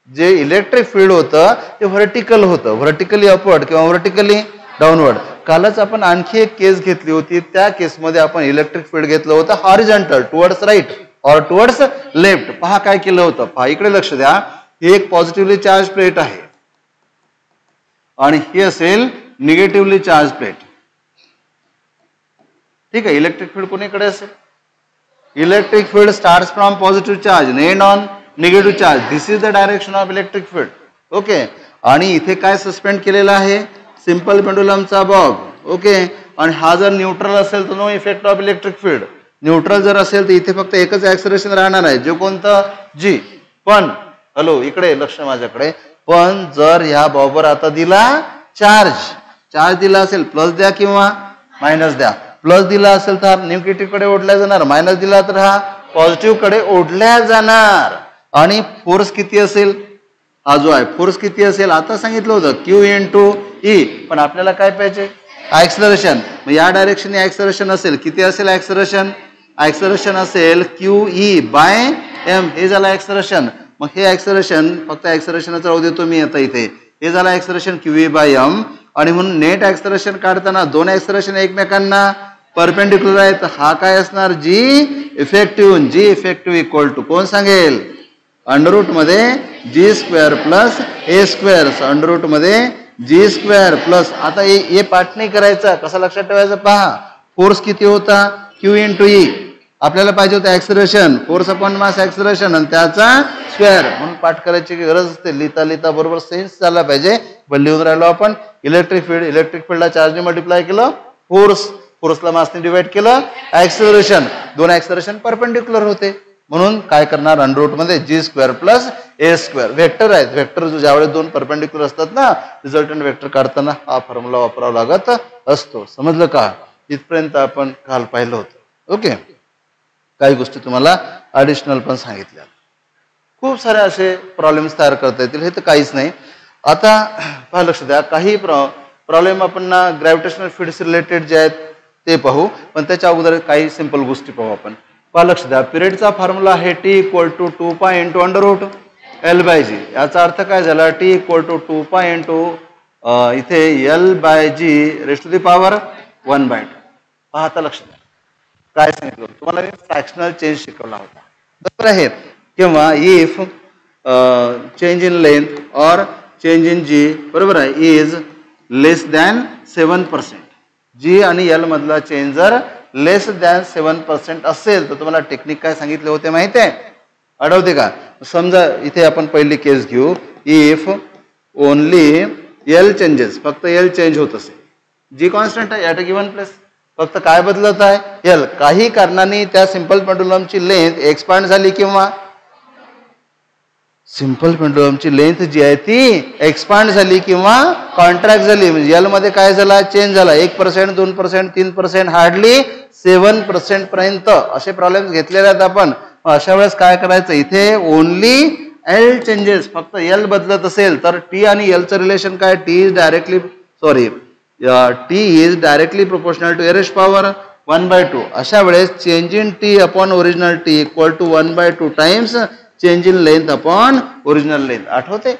जे इलेक्ट्रिक फील्ड होतं ते व्हर्टिकल होतं, व्हर्टिकली अपवर्ड किंवा व्हर्टिकली डाऊनवर्ड. कालच आपण आणखी एक केस घेतली होती, त्या केसमध्ये आपण इलेक्ट्रिक फील्ड घेतलं होतं हॉरिझॉन्टल, टुवर्ड्स राईट और टुवर्ड्स लेफ्ट. पहा काय केलं होतं, पहा इकडे लक्ष द्या. ही एक पॉझिटिव्हली चार्ज प्लेट आहे आणि ही असेल निगेटिव्हली चार्ज प्लेट. ठीक आहे. इलेक्ट्रिक फील्ड कोणीकडे असेल, electric field starts from positive charge and end on negative charge. This is the direction of electric field. Okay. आणि इथे काय सस्पेंड केलेलं आहे, सिंपल पेंडुलमचा बॉब. ओके. आणि हा जर न्यूट्रल असेल तर no effect of electric field. Neutral जर असेल तर इथे फक्त एकच ऍक्सेलरेशन राहणार आहे, जे कोणतं, G. पण हॅलो इकडे लक्ष माझ्याकडे, पण जर ह्या बॉबवर आता दिला चार्ज दिला असेल, प्लस द्या किंवा मायनस द्या. प्लस दिला असेल तर हा निगेटिव्ह कडे ओढल्या जाणार, मायनस दिला तर हा पॉझिटिव्ह कडे ओढल्या जाणार. आणि फोर्स किती असेल, हा जो आहे फोर्स किती असेल, आता सांगितलं होतं Q इंटू E, पण आपल्याला काय पाहिजे, ऍक्सेलरेशन. मग या डायरेक्शनने ऍक्सेलरेशन असेल, किती असेल ऍक्सेलरेशन, ऍक्सेलरेशन असेल QE बाय M. हे झालं ऍक्सेलरेशन. मग हे ऍक्सेलरेशन, फक्त ऍक्सेलरेशनच राहू देतो मी आता इथे, हे झालं ऍक्सेलरेशन QE बाय M. आणि म्हणून नेट ऍक्सेलरेशन काढताना दोन ऍक्सेलरेशन एकमेकांना परपेंडिक्युलर आहे, तर हा काय असणार, G इफेक्टिव्ह इक्वल टू कोण सांगेल, अंडर रूट मध्ये G square plus A square, under root मध्ये जी स्क्वेअर प्लस, आता हे पाठ नाही करायचा, कसा लक्षात ठेवायचा पहा, फोर्स किती होता क्यू इंटू ई, आपल्याला पाहिजे होतं ऍक्सलरेशन, फोर्स अपॉन मास ऍक्सलरेशन आणि त्याचा स्क्वेअर, म्हणून पाठ करायची गरज असते, लिहिता लिहिता बरोबर सेन्स झाला पाहिजे. पण लिहून राहिलो आपण इलेक्ट्रिक फील्डला चार्जने मल्टिप्लाय केलं, फोर्सला मासने डिवाइड केलं, ऍक्सलरेशन, दोन ऍक्सलरेशन परपेंडिक्युलर होते, म्हणून काय करणार अंडर मध्ये जी स्क्वेअर प्लस ए स्क्वेअर. व्हेक्टर आहेत, व्हेक्टर ज्यावेळेस दोन परपेंडिक्युलर असतात ना, रिझल्टंट व्हेक्टर काढताना हा फॉर्म्युला वापरावा लागत असतो. समजलं का? इथपर्यंत आपण काल पाहिलं होतं. ओके, काही गोष्टी तुम्हाला ॲडिशनल पण सांगितल्या. खूप सारे असे प्रॉब्लेम्स तयार करता येतील, हे तर काहीच नाही. आता पहा, लक्ष द्या, काही प्रॉब्लेम आपण ना ग्रॅव्हिटेशनल फील्ड्स रिलेटेड जे आहेत ते पाहू, पण त्याच्या अगोदर काही सिंपल गोष्टी पाहू आपण. पहा, लक्ष द्या, पिरियडचा फॉर्म्युला आहे T equal to 2π into under root L by G. याचा अर्थ काय झाला? टी इक्वल टू 2π इंटू इथे L by G raised to the power 1/2. पहा, आता लक्ष द्या, काय सांगितलं तुम्हाला, फ्रॅक्शनल चेंज शिकवला होता, बरोबर आहे. किंवा इफ चेंज इन लेंथ और चेंज इन जी, बरोबर आहे, इज लेस दॅन 7%. जी आणि एल मधला चेंज जर लेस दॅन 7% असेल तर तुम्हाला टेक्निक काय सांगितले होते माहिती आहे? आठवते का? समजा इथे आपण पहिली केस घेऊ, इफ ओनली एल चेंजेस, फक्त एल चेंज होत असेल, जी कॉन्स्टंट आहे ॲट अ गिव्हन प्लेस, फक्त काय बदलत आहे? एल. काही कारणाने त्या सिंपल पेंडुलमची लेंथ एक्सपांड झाली किंवा सिंपल पेंडुलमची लेंथ जी आहे ती एक्सपांड झाली किंवा कॉन्ट्रॅक्ट झाली, म्हणजे एल मध्ये काय झाला? चेंज झाला. 1%, 2%, 3%, हार्डली 7% पर्यंत असे प्रॉब्लेम घेतलेले आहेत आपण. अशा वेळेस काय करायचं? इथे ओनली एल चेंजेस, फक्त एल बदलत असेल तर टी आणि एलचं रिलेशन काय? T is directly proportional to raised power 1/2. अशा वेळेस change in T upon original T equal to 1/2 times change in length upon original length. आठवते?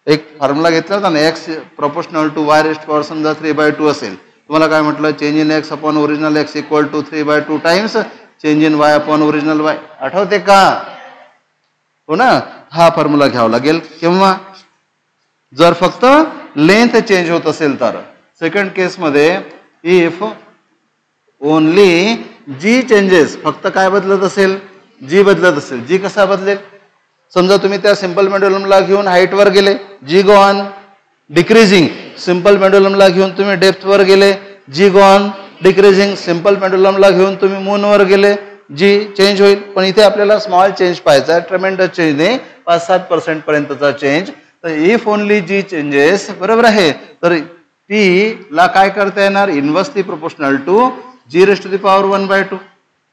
एक फॉर्म्युला घेतला होता ना, X proportional to Y raised power समजा 3/2 असेल, तुम्हाला काय म्हटलं? Change in X upon original X equal to 3/2 times change in Y upon original Y. आठवते का? हो ना, हा फॉर्म्युला घ्यावा लागेल. किंवा जर फक्त लेंथ चेंज होत असेल तर सेकंड केस मध्ये इफ ओनली जी चेंजेस, फक्त काय बदलत असेल? जी बदलत असेल. जी कसा बदलेल? समजा तुम्ही त्या सिंपल पेंडुलमला घेऊन हाईट वर गेले, जी गो ऑन डिक्रीजिंग. सिंपल पेंडुलमला घेऊन तुम्ही डेप्थ वर गेले, जी गो ऑन डिक्रीजिंग. सिंपल पेंडुलमला घेऊन तुम्ही मून वर गेले, जी चेंज होईल. पण इथे आपल्याला स्मॉल चेंज पाहायचा आहे, ट्रेमेंडस चेंज नाही, 5-7% पर्यंतचा चेंज. तर इफ ओनली जी चेंजेस, बरोबर आहे, तर टी ला काय करता येणार? Inversely proportional to G raised to the power 1/2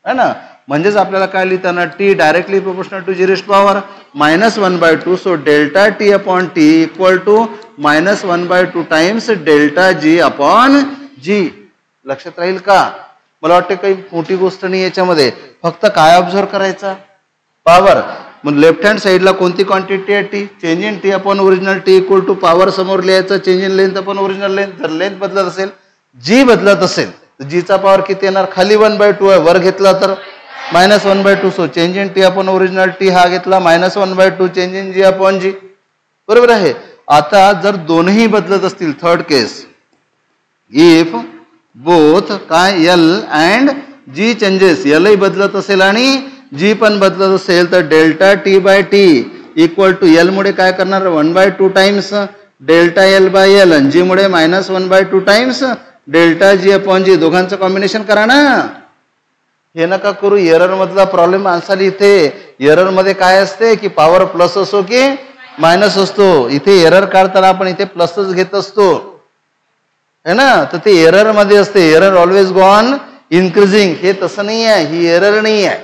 है ना. म्हणजेच आपल्याला काय लिहिता येणार? T directly proportional to G raised power -1/2. So delta T upon T equal to -1/2 times delta G upon G. लक्षात राहील का? मला वाटतं काही मोठी गोष्ट नाही याच्यामध्ये, फक्त काय ऑब्झर्व करायचा? पॉवर. मग लेफ्ट हँड साईडला कोणती क्वांटिटी आहे? T. Change in T upon original T equal to power समोर लिहायचं, change in length upon original length. जर लेंथ बदलत असेल, जी बदलत असेल, तर जीचा पॉवर किती येणार? खाली 1/2 आहे, वर घेतला तर -1/2. So change in T upon original T हा घेतला -1/2 change in G upon G, बरोबर आहे. आता जर दोनही बदलत असतील, थर्ड केस, इफ बोथ काय एल अँड जी चेंजेस, एलही बदलत असेल आणि जी पण बदलत असेल, तर delta T by T equal to L मुळे काय करणार? 1/2 times delta L by L, आणि जी मुळे -1/2 times delta G upon G. दोघांचं कॉम्बिनेशन करा ना. हे नका करू, एरर मधला प्रॉब्लेम आन्सर. इथे एरर मध्ये काय असते की पॉवर प्लस असो की मायनस असतो. इथे एरर काढताना आपण इथे प्लसच घेत असतो, है ना. तर ते एरर मध्ये असते, error always go on increasing. हे तसं नाही आहे, ही एरर नाही आहे,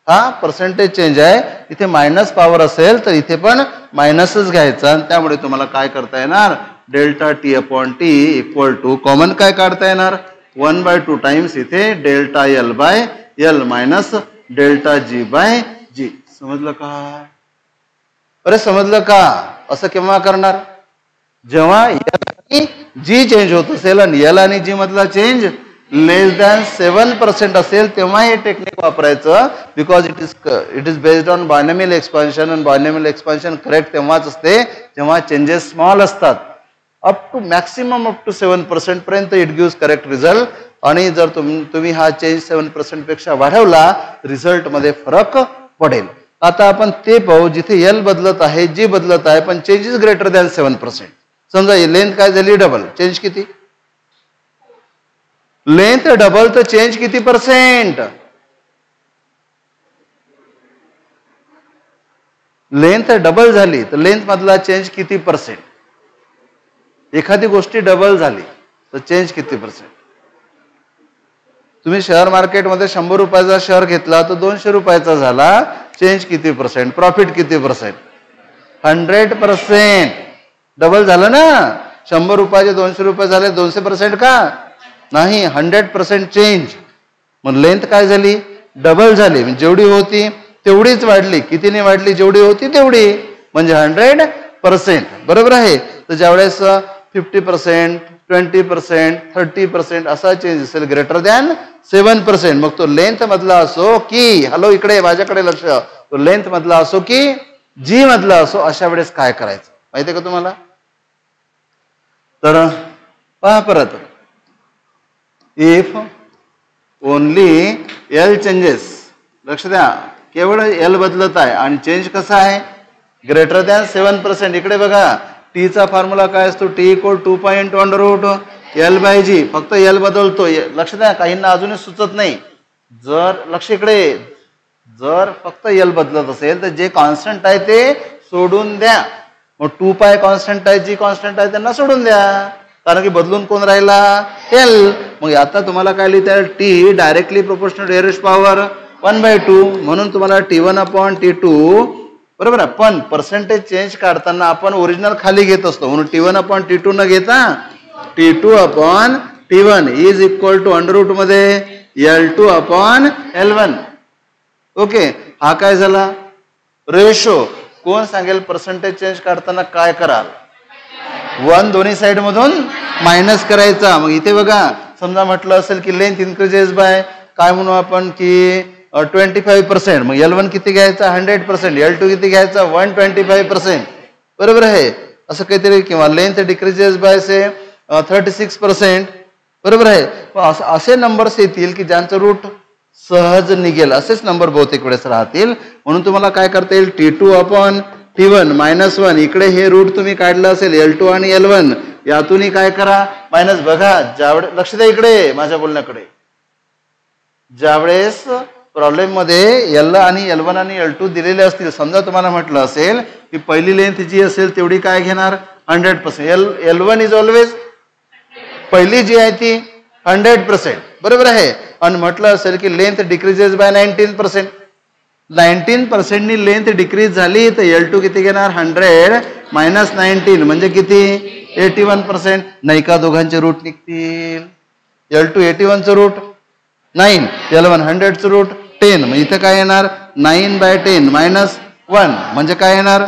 हा पर्सेंटेज चेंज आहे. इथे मायनस पॉवर असेल तर इथे पण मायनसच घ्यायचा. आणि त्यामुळे तुम्हाला काय करता येणार? Delta T upon T equal to common काय काढता येणार? 1/2 टाइम्स इथे delta L by L minus delta G by G. समजलं का? अरे समजलं का? असं केव्हा करणार? जेव्हा जी चेंज होत असेल आणि एल आणि जी मधला चेंज लेस दॅन 7% असेल, तेव्हा हे टेक्निक वापरायचं. Because it is based on binomial expansion. आणि बायनॉमियल एक्सपान्शन करेक्ट तेव्हाच असते जेव्हा चेंजेस स्मॉल असतात. Up to maximum up to 7% पर्यंत इट गिव्स करेक्ट रिझल्ट. आणि जर तुम्ही हा चेंज 7% पेक्षा वाढवला रिझल्टमध्ये फरक पडेल. आता आपण ते पाहू जिथे एल बदलत आहे, जी बदलत आहे, पण चेंज इज ग्रेटर दॅन 7%. समजा लेंथ काय झाली डबल, चेंज किती? लेंथ डबल तर चेंज किती पर्सेंट? लेंथ डबल झाली तर लेंथ मधला चेंज किती पर्सेंट? एखादी गोष्टी डबल झाली तर चेंज किती पर्सेंट? तुम्ही शेअर मार्केटमध्ये 100 रुपयाचा शेअर घेतला तर 200 रुपयाचा झाला, चेंज किती पर्सेंट? प्रॉफिट किती पर्सेंट? 100%. डबल झालं ना. 100 रुपयाचे 200 रुपये झाले, 200% का नाही, 100% चेंज. मग लेंथ काय झाली? डबल झाली. जेवढी होती तेवढीच वाढली. कितीने वाढली? जेवढी होती तेवढी, म्हणजे 100%. बरोबर आहे. तर ज्यावेळेस 50%, 20%, 30% असा चेंज असेल ग्रेटर दॅन 7%, मग तो लेंथ मधला असो की, हॅलो इकडे माझ्याकडे लक्ष, तो लेंथ मधला असो की जी मधला असो, अशा वेळेस काय करायचं माहितीये का तुम्हाला? तर पहा परत, इफ ओनली एल चेंजेस, लक्ष द्या, केवळ एल बदलत आहे आणि चेंज कसा आहे? Greater than 7%. इकडे बघा, टीचा फॉर्म्युला काय असतो? T equal 2.1/L/G. फक्त एल बदलतो. लक्ष द्या, काहींना अजूनही सुचत नाही. जर लक्ष इकडे, जर फक्त एल बदलत असेल तर जे कॉन्स्टंट आहे ते सोडून द्या. मग 2π कॉन्स्टंट आहे, जी कॉन्स्टंट आहे त्यांना सोडून द्या, कारण की बदलून कोण राहिला? एल. मग आता तुम्हाला काय लिहिता येईल? T directly proportional to rest power 1/2, म्हणून तुम्हाला T1/T2 बरोबर आहे. पण पर्सेंटेज चेंज काढताना आपण ओरिजिनल खाली घेत असतो, म्हणून T1/T2 न घेता T2/T1 is equal to under root मध्ये L2/L1. ओके, हा काय झाला? रेशो. कोण सांगेल पर्सेंटेज चेंज काढताना काय कराल? 1 दोन्ही साइड मधून मायनस करायचा. मग इथे बघा, समजा म्हटलं असेल की लेंथ इन्क्रीजेस बाय काय म्हणू आपण की 25%, मग L1 किती घ्यायचा? 100%. L2 किती घ्यायचा? 125%. बरोबर आहे, असं काहीतरी. किंवा लेंथ डिक्रीजेस बाय से 36%. बरोबर आहे. असे नंबर्स येतील की ज्यांचं रूट सहज निघेल, असेच नंबर बहुतेक वेळेस राहतील. म्हणून तुम्हाला काय करता येईल? T2/T1 -1. इकडे हे रूट तुम्ही काढलं असेल L2 आणि L1, यातूनही काय करा? मायनस. बघा, ज्यावेळेस, लक्ष द्या इकडे माझ्या बोलण्याकडे, ज्यावेळेस प्रॉब्लेम मध्ये L आणि L1 आणि L2 दिलेले असतील, समजा तुम्हाला म्हटलं असेल की पहिली लेंथ जी असेल तेवढी काय घेणार? 100%. L1 इज ऑलवेज, पहिली जी आहे ती 100%. बरोबर आहे. आणि म्हटलं असेल की लेंथ डिक्रीजेस बाय 19%, 19% नी लेंथ डिक्रीज झाली तर L2 किती घेणार? 100 - 19 म्हणजे किती? 81%. नाही का? दोघांचे रूट निघतील. L2 81चं route 9, L1 100चं route 10. मग इथे काय येणार? 9/10 -1 म्हणजे काय येणार?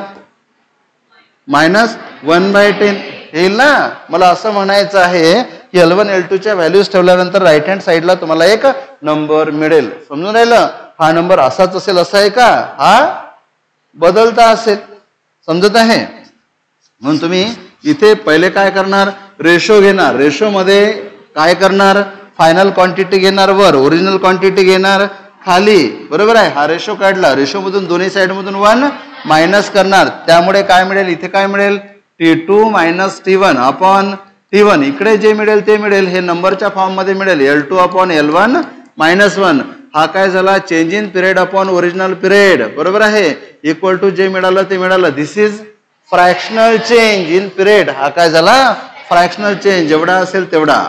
-1/10 येईल ना. मला असं म्हणायचं आहे की L1 L2च्या व्हॅल्यूज ठेवल्यानंतर राईट हँड साईडला तुम्हाला एक नंबर मिळेल. समजून राहिलं? हा नंबर असाच असेल असं आहे का? हा बदलता असेल. समजत आहे? म्हणून तुम्ही इथे पहिले काय करणार? रेशो घेणार. रेशो मध्ये काय करणार? फायनल क्वांटिटी घेणार वर, ओरिजिनल क्वांटिटी घेणार खाली. बरोबर आहे. हा रेशो काढला. रेशो मधून दोन्ही साइड मधून 1 मायनस करणार. त्यामुळे काय मिळेल? इथे काय मिळेल? T2 - T1/T1. इकडे जे मिळेल ते मिळेल, हे नंबरच्या फॉर्म मध्ये मिळेल L2/L1 -1. हा काय झाला? Change in period upon original period. बरोबर आहे. इक्वल टू जे मिळालं ते मिळालं. This is fractional change in period. हा काय झाला? Fractional change. जेवढा असेल तेवढा.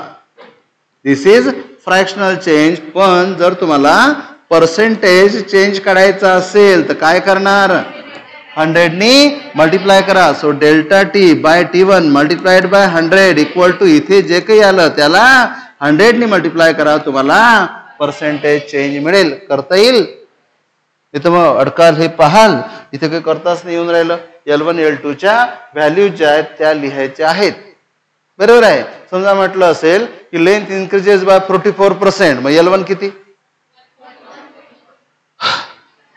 This is fractional change. पण जर तुम्हाला पर्सेंटेज चेंज काढायचा असेल तर काय करणार? 100 नी मल्टिप्लाय करा. So ΔT/T1 multiplied by 100 equal to, इथे जे काही आलं त्याला 100 नी मल्टिप्लाय करा, तुम्हाला पर्सेंटेज चेंज मिळेल. करता येईल? इथं मग अडकाल हे पाहाल, इथे काही करताच नाही येऊन राहिलं. L1 L2च्या व्हॅल्यू ज्या आहेत त्या लिहायच्या आहेत. बरोबर आहे. समजा म्हटलं असेल की लेंथ इन्क्रीजेस बाय 44%, मग L1 किती?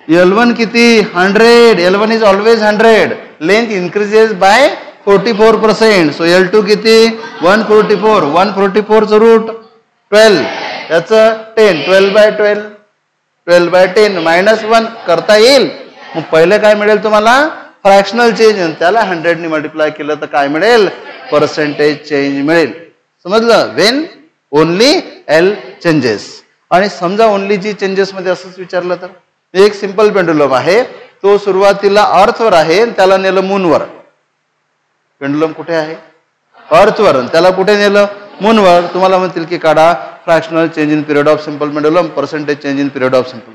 L1 किती? 100. L1 is always 100. Length increases by 44%. So L2 किती 144. 144चं रूट 12, याचं 10. 12/12, 12/10 -1 करता येईल. मग पहिले काय मिळेल तुम्हाला फ्रॅक्शनल चेंज, त्याला 100 ने मल्टिप्लाय केलं तर काय मिळेल पर्सेंटेज चेंज मिळेल. समजलं. Wien only L changes. आणि समजा ओनली जी चेंजेस मध्ये असंच विचारलं तर एक सिंपल पेंडुलम आहे, तो सुरुवातीला अर्थवर आहे त्याला नेलं मूनवर. पेंडुलम कुठे आहे अर्थवर, त्याला कुठे नेलं मूनवर. तुम्हाला म्हणतील की काढा fractional change in period of simple pendulum, percentage change in period of simple.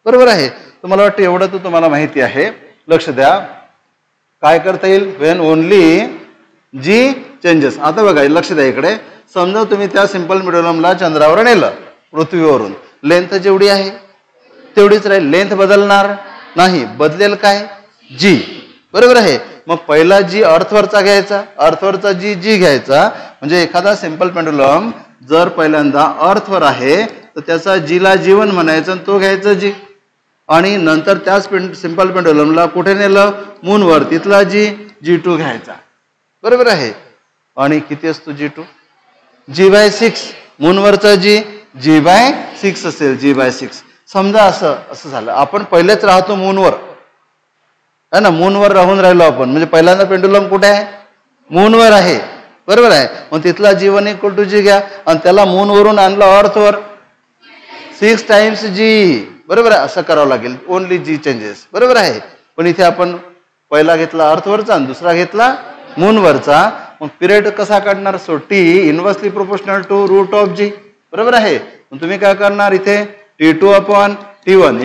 बरोबर आहे. तुम्हाला वाटतं एवढं तर तुम्हाला माहिती आहे. लक्ष द्या काय करता येईल वेन ओनली जी चेंजेस. आता बघा लक्ष द्या इकडे. समजा तुम्ही त्या सिंपल पेंडुलमला चंद्रावर नेलं पृथ्वीवरून, लेंथ जेवढी आहे तेवढीच राहील, लेंथ बदलणार नाही. बदलेल काय जी. बरोबर आहे. मग पहिला जी अर्थवरचा घ्यायचा, अर्थवरचा जी घ्यायचा. म्हणजे एखादा सिंपल पेंडुलम जर पहिल्यांदा अर्थवर आहे तर त्याचा जीला जीवन म्हणायचं, तो घ्यायचा जी. आणि नंतर त्याच सिंपल पेंडुलमला कुठे नेलं मूनवर, तिथला G2 घ्यायचा. बरोबर आहे. आणि किती असतो G2 G/6. मूनवरचा G/6 असेल. G/6. समजा असं झालं आपण पहिलेच राहतो मूनवर है ना, मूनवर राहून राहिलो आपण, म्हणजे पहिल्यांदा पेंडुलम कुठे आहे मूनवर आहे. बरोबर आहे. मग तिथला G1 = G घ्या आणि त्याला मूनवरून आणलं अर्थवर 6 टाइम्स G. बरोबर आहे. असं करावं लागेल ओनली जी चेंजेस. बरोबर आहे. पण इथे आपण पहिला घेतला अर्थवरचा आणि दुसरा घेतला मूनवरचा. मग पिरियड कसा काढणार. So T inversely proportional to root of G. बरोबर आहे. मग तुम्ही काय करणार इथे T2/T1 =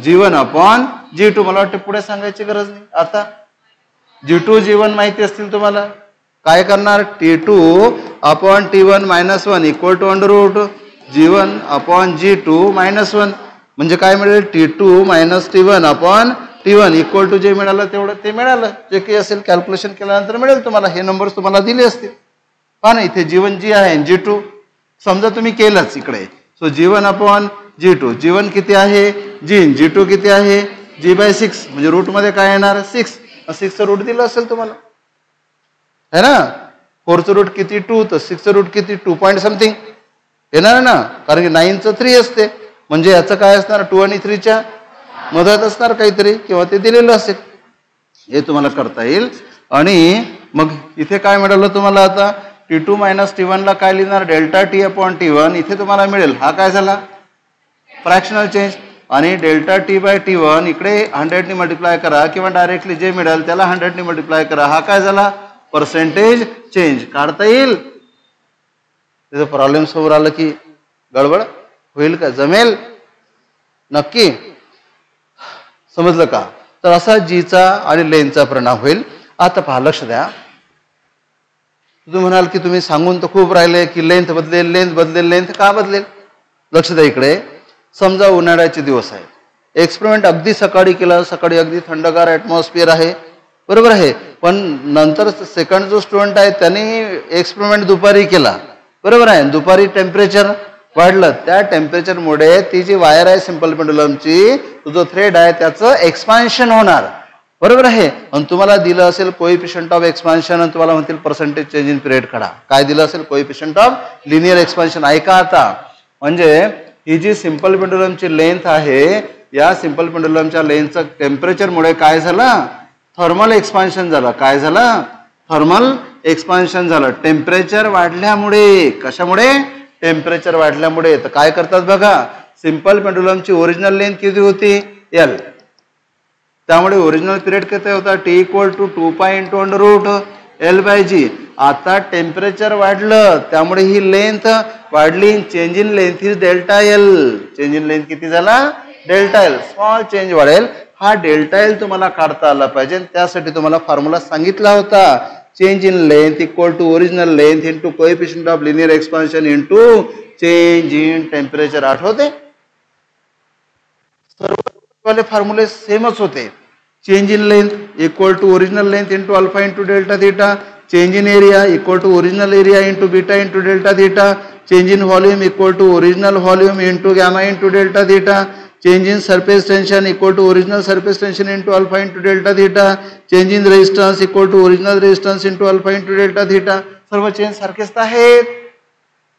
G1/G2. मला वाटतं पुढे सांगायची गरज नाही. आता G2 G1 माहिती असतील तुम्हाला. काय करणार T2/T1 -1 = G1/G2 -1. म्हणजे काय मिळेल T2 - T1/T1 = जे मिळालं तेवढं ते मिळालं. जे काही असेल कॅल्क्युलेशन केल्यानंतर मिळेल तुम्हाला. हे नंबर्स तुम्हाला दिले असतील. पहा ना इथे G1 G आहे, G2 समजा तुम्ही केलंच इकडे. So G1/G2. G1 किती आहे G2 किती आहे G/6. म्हणजे रूट मध्ये काय येणार 6. 6चं रूट दिलं असेल तुम्हाला है ना. 4चं रूट किती 2, तर 6चं रूट किती 2 पॉइंट समथिंग येणार ना, कारण की 9चं 3 असते. म्हणजे याचं काय असणार 2 आणि 3च्या मधात असणार काहीतरी, किंवा ते दिलेलं असेल. हे तुम्हाला करता येईल. आणि मग इथे काय मिळालं तुम्हाला. आता T2 - T1 ला काय लिहिणार ΔT/T1. इथे तुम्हाला मिळेल हा काय झाला फ्रॅक्शनल चेंज. आणि ΔT/T1 इकडे 100 ने मल्टिप्लाय करा किंवा डायरेक्टली जे मिळेल त्याला 100 ने मल्टिप्लाय करा. हा काय झाला पर्सेंटेज चेंज. काढता येईल. त्याचा प्रॉब्लेम समोर आलं की गडबड होईल का, जमेल नक्की. समजलं का. तर असा जीचा आणि लेनचा परिणाम होईल. आता पहा लक्ष द्या. तुम्ही म्हणाल की तुम्ही सांगून तर खूप राहिले की लेंथ बदलेल लेंथ बदलेल. लेंथ का बदलेल. लक्ष द्या इकडे. समजा उन्हाळ्याचे दिवस आहे, एक्सपेरिमेंट अगदी सकाळी केला, सकाळी अगदी थंडगार ॲटमॉस्फिअर आहे. बरोबर आहे. पण नंतर सेकंड जो स्टुडंट आहे त्याने एक्सपेरिमेंट दुपारी केला. बरोबर आहे. दुपारी टेम्परेचर वाढलं, त्या टेम्परेचरमुळे ती जी वायर आहे सिंपल पेंडुलमची, तो जो थ्रेड आहे त्याचं एक्सपान्शन होणार. बरोबर आहे. आणि तुम्हाला दिलं असेल कोएफिशियंट ऑफ एक्सपान्शन आणि तुम्हाला म्हणतील पर्सेंटेज चेंज इन पिरियड काढा. काय दिलं असेल कोएफिशियंट ऑफ लिनियर एक्सपान्शन. ऐका आता. म्हणजे ही जी सिंपल पेंडुलमची लेंथ आहे, या सिंपल पेंडुलमच्या लेंथचं टेम्परेचरमुळे काय झालं थर्मल एक्सपान्शन झालं. काय झालं थर्मल एक्सपान्शन झालं. टेम्परेचर वाढल्यामुळे. कशामुळे टेम्परेचर वाढल्यामुळे. तर काय करतात बघा, सिंपल पेंडुलमची ओरिजिनल लेंथ किती होती L. त्यामुळे ओरिजिनल पिरियड किती होता T = 2π × L/G. आता टेम्परेचर वाढलं त्यामुळे ही लेंथ वाढली. Change in length is ΔL. Change in length किती झाला ΔL. स्मॉल चेंज वाढेल. हा ΔL तुम्हाला काढता आला पाहिजे. त्यासाठी तुम्हाला फॉर्म्युला सांगितला होता. Change in length = original length × coefficient of linear expansion × change in temperature. आठवते सर्व फॉर्म्युले सेमच होते. Change in length = original length × alpha × Δθ. Change in area = original area × beta × Δθ. Change in volume = original volume × gamma × Δθ. change in surface tension equal to original surface tension into alpha into delta theta, change in resistance equal to original resistance into alpha into delta theta. सर्व change सारखेच आहेत,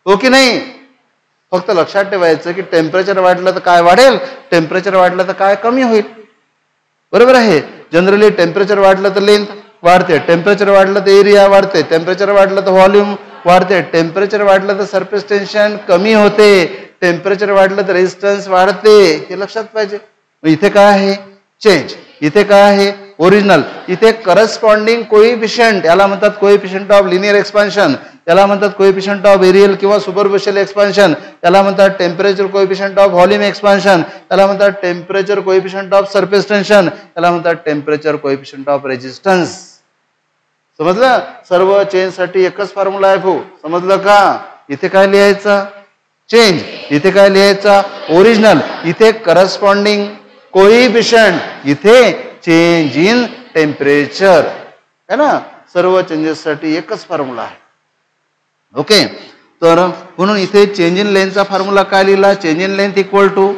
हो की नाही? फक्त लक्षात ठेवायचं की टेम्परेचर वाढलं तर काय वाढेल, टेम्परेचर वाढलं तर काय कमी होईल, बरोबर आहे. जनरली टेम्परेचर वाढलं तर लेंथ वाढते, टेम्परेचर वाढलं तर एरिया वाढते, टेम्परेचर वाढलं तर व्हॉल्यूम वाढते, टेम्परेचर वाढलं तर सरफेस टेन्शन कमी होते, टेम्परेचर वाढलं तर रेजिस्टन्स वाढते. हे लक्षात पाहिजे. इथे काय आहे चेंज, इथे काय आहे ओरिजिनल, इथे करस्पॉन्डिंग कोइफिशियंट याला म्हणतात कोइफिशियंट ऑफ लिनियर एक्सपान्शन, याला म्हणतात कोइफिशियंट ऑफ एरियल किंवा सुपरफिशियल एक्सपान्शन, याला म्हणतात temperature coefficient of volume expansion, याला म्हणतात temperature coefficient of surface tension, याला म्हणतात टेम्परेचर कोइफिशियंट ऑफ रेजिस्टन्स. समजलं? सर्व चेंज साठी एकच फॉर्म्युला आहे भाऊ, समजलं का? इथे काय लिहायचं चेंज, इथे काय लिहायचा ओरिजिनल, इथे करस्पॉन्डिंग कोइफिशियंट, इथे चेंज इन टेम्परेचर, है ना. सर्व चेंजेस साठी एकच फॉर्म्युला आहे. ओके, तर म्हणून इथे चेंज इन लेंथचा फॉर्म्युला काय लिहिला, change in length equal to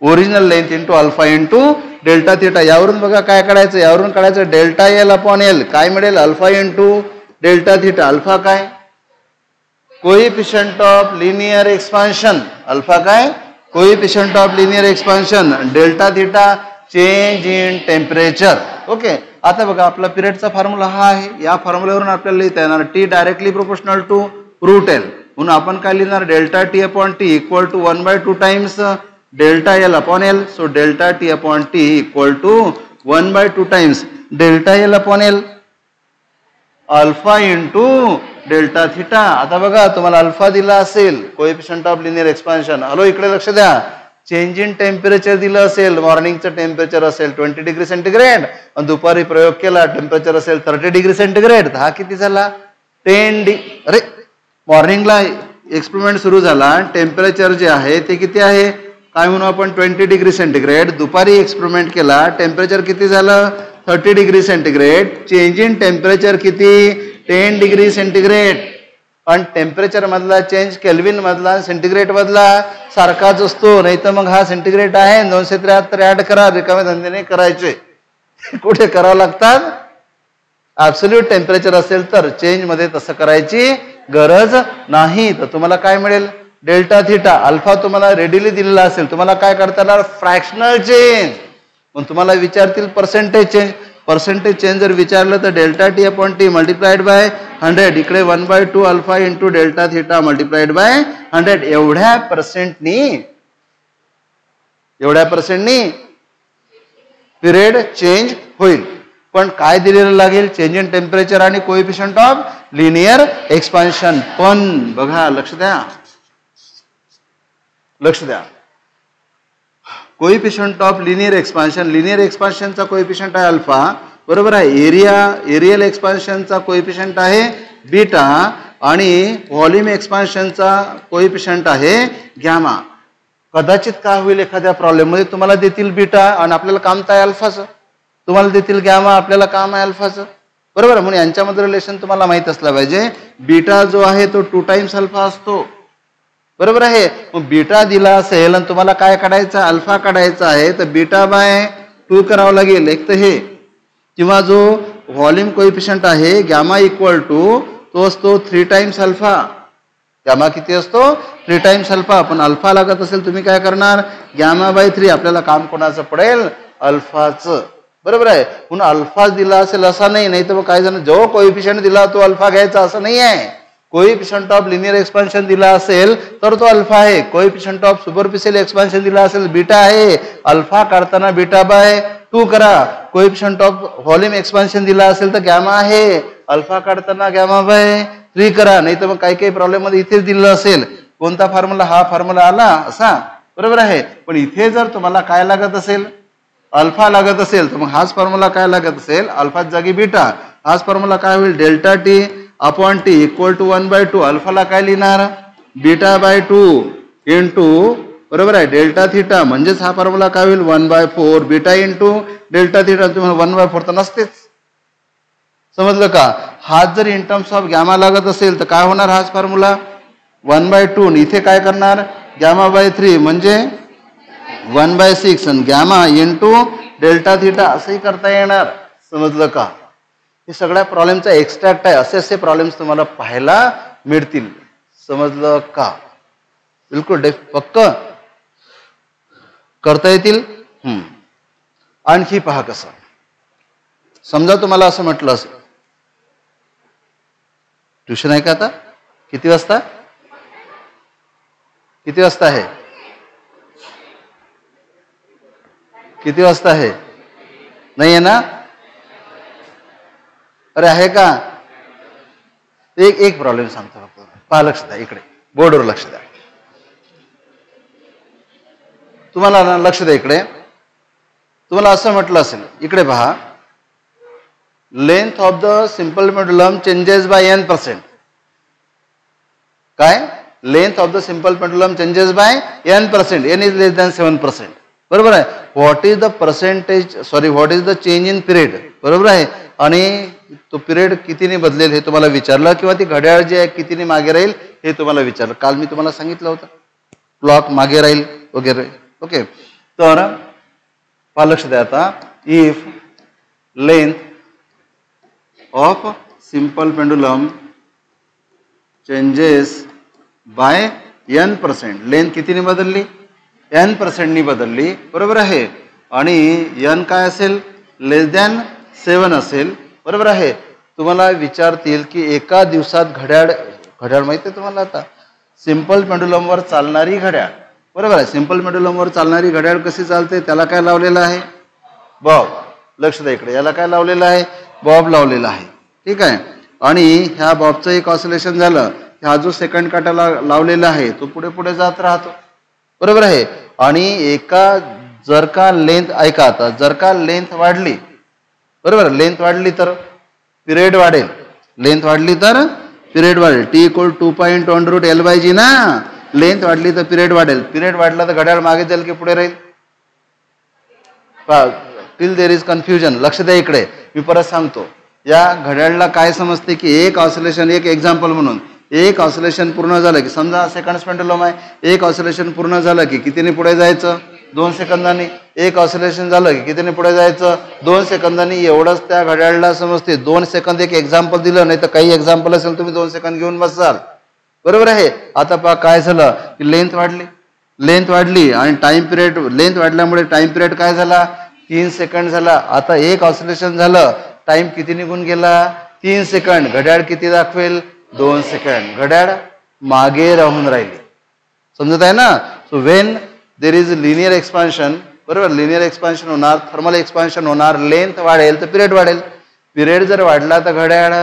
original length into alpha into delta theta. यावरून बघा काय काढायचं, यावरून काढायचं डेल्टा एल अपॉन एल, काय मिळेल alpha into delta theta. Alpha काय coefficient of linear expansion, alpha काय coefficient of linear expansion, delta theta change in temperature. Okay, आता बघा आपला पिरियडचा फॉर्म्युला हा आहे, या फॉर्म्युल्यावरून आपल्याला लिहिता येणार T directly proportional to root L, म्हणून आपण काय लिहिणार delta T upon T equal to 1/2 times delta L upon L. So delta T upon T equal to 1/2 times delta L upon L alpha into delta theta. आता बघा तुम्हाला alpha दिला असेल coefficient of linear expansion, hello इकडे लक्ष द्या, change in temperature दिलं असेल, मॉर्निंगचं टेम्परेचर असेल 20 डिग्री सेंटीग्रेड आणि दुपारी प्रयोग केला टेम्परेचर असेल 30 डिग्री सेंटीग्रेड, हा किती झाला 10 अरे मॉर्निंगला एक्सपेरिमेंट सुरू झाला, टेम्परेचर जे आहे ते किती आहे काय म्हणू आपण 20 डिग्री सेंटीग्रेड, दुपारी एक्सपेरिमेंट केला टेम्परेचर किती झालं 30 degree centigrade, change in temperature किती 10 डिग्री सेंटीग्रेड. पण टेम्परेचर मधला चेंज केल्विन मधला सेंटीग्रेड मधला सारखाच असतो, नाही तर मग हा सेंटीग्रेड आहे 273 ऍड करा, रिकामे धंदे नाही करायचे, कुठे करावं लागतात. ऍब्सोल्यूट टेम्परेचर असेल तर चेंज मध्ये तसं करायची गरज नाही. तर तुम्हाला काय मिळेल डेल्टा थिटा. अल्फा तुम्हाला रेडीली दिलेला असेल, तुम्हाला काय करता येणार फ्रॅक्शनल चेंज, पण तुम्हाला विचारतील पर्सेंटेज चेंज, पर्सेंटेज चेंज जर विचारलं तर delta T upon T multiplied by 100, इकडे 1/2 alpha into delta theta multiplied by 100. एवढ्या पर्सेंटनी पिरियड चेंज होईल. पण काय दिलेलं लागेल चेंज इन टेम्परेचर आणि कोएफिशियंट ऑफ लिनियर एक्सपान्शन. पण बघा लक्ष द्या coefficient of linear expansion, linear एक्सपान्शनचा कोएफिशियंट आहे अल्फा, बरोबर आहे. एरियल एक्सपान्शनचा कोएफिशियंट आहे बीटा आणि व्हॉल्यूम एक्सपान्शनचा कोएफिशियंट आहे गॅमा. कदाचित काय होईल एखाद्या प्रॉब्लेम मध्ये तुम्हाला देतील बीटा आणि आपल्याला काम काय अल्फाचं, तुम्हाला देतील गॅमा आपल्याला काम आहे अल्फाचं, बरोबर. म्हणून यांच्यामध्ये रिलेशन तुम्हाला माहित असलं पाहिजे. बीटा जो आहे तो 2 टाइम्स अल्फा असतो, बरोबर आहे. मग बीटा दिला असेल आणि तुम्हाला काय काढायचं अल्फा काढायचा आहे तर बीटा बाय 2 करावं लागेल एक तर हे, किंवा जो व्हॉल्यूम कोएफिशियंट आहे गॅमा इक्वल टू तो असतो 3 टाइम्स अल्फा. गॅमा किती असतो 3 टाइम्स अल्फा. पण अल्फा लागत असेल तुम्ही काय करणार गॅमा बाय 3. आपल्याला काम कोणाचं पडेल अल्फाचं, बरोबर आहे. म्हणून अल्फा दिला असेल असा नाही तर मग काय जण जो कोएफिशियंट दिला तो अल्फा घ्यायचा असं नाही आहे. कोएफिशियंट ऑफ लिनियर एक्सपान्शन दिला असेल तर तो अल्फा आहे, कोएफिशियंट ऑफ सुपरफिशियल एक्सपान्शन दिला असेल बीटा आहे, अल्फा काढताना बीटा बाय 2 करा. कोएफिशियंट ऑफ व्हॉल्यूम एक्सपान्शन दिला असेल तर गॅमा आहे, अल्फा काढताना गॅमा बाय 3 करा. नाही तर मग काही प्रॉब्लेम मध्ये इथेच दिलं असेल कोणता फॉर्म्युला हा फॉर्म्युला आला असा, बरोबर आहे. पण इथे जर तुम्हाला काय लागत असेल अल्फा लागत असेल तर मग हाच फॉर्म्युला काय लागत असेल अल्फा जागी बीटा. हाच फॉर्म्युला काय होईल delta T upon T equal to 1/2. अल्फाला काय लिहिणार बीटा बाय 2 इंटू, बरोबर आहे डेल्टा थिटा. म्हणजेच हा फॉर्म्युला काय होईल 1/4 बीटा इंटू डेल्टा थिटा. तुम्हाला 1/4 तर नसतेच, समजलं का. हाच जर इन टर्म्स ऑफ गॅमा लागत असेल तर काय होणार हाच फॉर्म्युला 1/2. इथे काय करणार गॅमा बाय 3 म्हणजे 1/6 आणि गॅमा इंटू डेल्टा थिटा असंही करता येणार. समजलं का? हे सगळ्या प्रॉब्लेमचा एक्स्ट्रॅक्ट आहे. असे प्रॉब्लेम्स तुम्हाला पाहायला मिळतील. समजलं का? बिलकुल पक्क करता येतील. आणखी पहा कसं. समजा तुम्हाला असं म्हटलं असेल, ट्युशन आहे का आता? किती वाजता? किती वाजता आहे? किती वाजता आहे? नाही आहे ना? अरे आहे का? एक प्रॉब्लेम सांगतो फक्त. पहा, लक्ष द्या इकडे, बोर्डवर लक्ष द्या. तुम्हाला लक्ष द्या इकडे. तुम्हाला असं म्हटलं असेल, इकडे पहा, length of the simple pendulum changes by n%. काय? Length of the simple pendulum changes by n%. n is less than 7%. बरोबर आहे. What is the percentage, sorry, what is the change in period. बरोबर आहे. आणि तो period कितीने बदलेल हे तुम्हाला विचारलं, किंवा ती घड्याळ जी आहे कितीने मागे राहील हे तुम्हाला विचारलं. काल मी तुम्हाला सांगितलं होतं क्लॉक मागे राहील वगैरे. ओके. तर पहा, लक्ष द्या आता. If length of simple pendulum changes by n%. Length कितीने बदलली? n% नी बदलली. बरोबर आहे. आणि n काय असेल? लेस दॅन 7 असेल. बरोबर आहे. तुम्हाला विचारतील की एका दिवसात घड्याळ माहिती आहे तुम्हाला? आता सिंपल पेंडुलमवर चालणारी घड्याळ. बरोबर आहे. सिंपल पेंडुलमवर चालणारी घड्याळ कशी चालते? त्याला काय लावलेलं आहे? बॉब. लक्ष द्या इकडे. याला काय लावलेलं आहे? बॉब लावलेला आहे. ठीक आहे. आणि ह्या बॉबचं एक ऑसिलेशन झालं, हा जो सेकंड काटाला लावलेला आहे तो पुढे पुढे जात राहतो. बरोबर आहे. आणि जर का लेंथ, ऐका आता, जर का लेंथ वाढली, बरोबर, लेंथ वाढली तर पिरियड वाढेल. लेंथ वाढली तर पिरियड वाढेल. T=2.1√L/G ना. लेंथ वाढली तर पिरियड वाढेल. पिरियड वाढला तर घड्याळ मागे जाईल की पुढे राहील? Till there is confusion. लक्ष द्या इकडे. मी परत सांगतो. या घड्याळला काय समजते की एक ऑसिलेशन, एक एक्झाम्पल म्हणून, एक ऑसिलेशन पूर्ण झालं की, समजा सेकंड पेंडुलम आहे, एक ऑसिलेशन पूर्ण झालं की कितीने पुढे जायचं? 2 सेकंदांनी. एक ऑसिलेशन झालं की कितीने पुढे जायचं? 2 सेकंदांनी. एवढंच त्या घड्याळला समजते. 2 सेकंद एक एक्झाम्पल दिलं, नाही तर काही एक्झाम्पल असेल तुम्ही 2 सेकंद घेऊन बसाल. बरोबर आहे. आता पहा काय झालं की लेंथ वाढली. लेंथ वाढली आणि टाइम पिरियड, लेंथ वाढल्यामुळे टाइम पिरियड काय झाला? 3 सेकंड झाला. आता एक ऑसिलेशन झालं, टाइम किती निघून गेला? 3 सेकंड. घड्याळ किती दाखवेल? 2 सेकंड. घड्याळ मागे राहून राहिली. समजत आहे ना? So when there is linear expansion, बरोबर, लिनियर एक्सपान्शन होणार, थर्मल एक्सपान्शन होणार, लेंथ वाढेल तर पिरियड वाढेल. पिरियड जर वाढला तर घड्याळ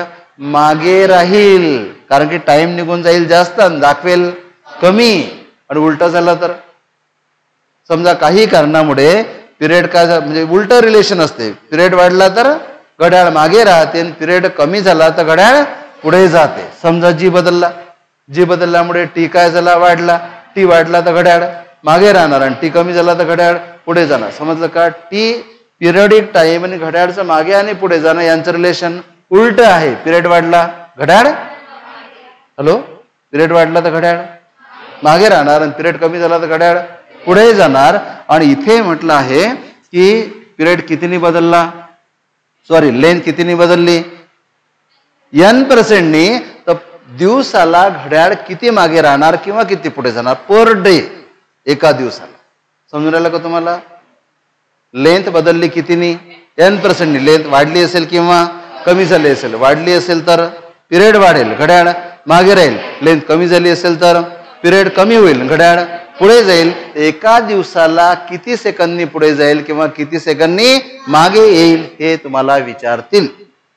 मागे राहील, कारण की टाइम निघून जाईल जास्त, दाखवेल कमी. आणि उलटा झाला तर, समजा काही कारणामुळे पिरियड काय, म्हणजे उलट रिलेशन असते. पिरियड वाढला तर घड्याळ मागे राहते, आणि पिरियड कमी झाला तर घड्याळ पुढे जाते. समजा जी बदलला, जी बदलल्यामुळे टी काय झाला? वाढला. टी वाढला तर घड्याळ मागे राहणार, आणि टी कमी झाला तर घड्याळ पुढे जाणार. समजलं का? टी पिरियडिक टाइम आणि घड्याळचं मागे आणि पुढे जाणं यांचं रिलेशन उलट आहे. पिरियड वाढला घड्याळ, हॅलो, पिरियड वाढला तर घड्याळ मागे राहणार, आणि पिरियड कमी झाला तर घड्याळ पुढे जाणार. आणि इथे म्हटलं आहे की पिरियड कितीने बदलला, सॉरी, लेंथ कितीने बदलली? n% नी. तर दिवसाला घड्याळ किती मागे राहणार किंवा किती पुढे जाणार पर डे, एका दिवसाला. समजून राहिलं का तुम्हाला? लेंथ बदलली कितीनी? n% नी. लेंथ वाढली असेल किंवा कमी झाली असेल, वाढली असेल तर पिरियड वाढेल, घड्याळ मागे राहील. लेंथ कमी झाली असेल तर पिरियड कमी होईल, घड्याळ पुढे जाईल. एका दिवसाला किती सेकंदनी पुढे जाईल किंवा किती सेकंदनी मागे येईल हे तुम्हाला विचारतील.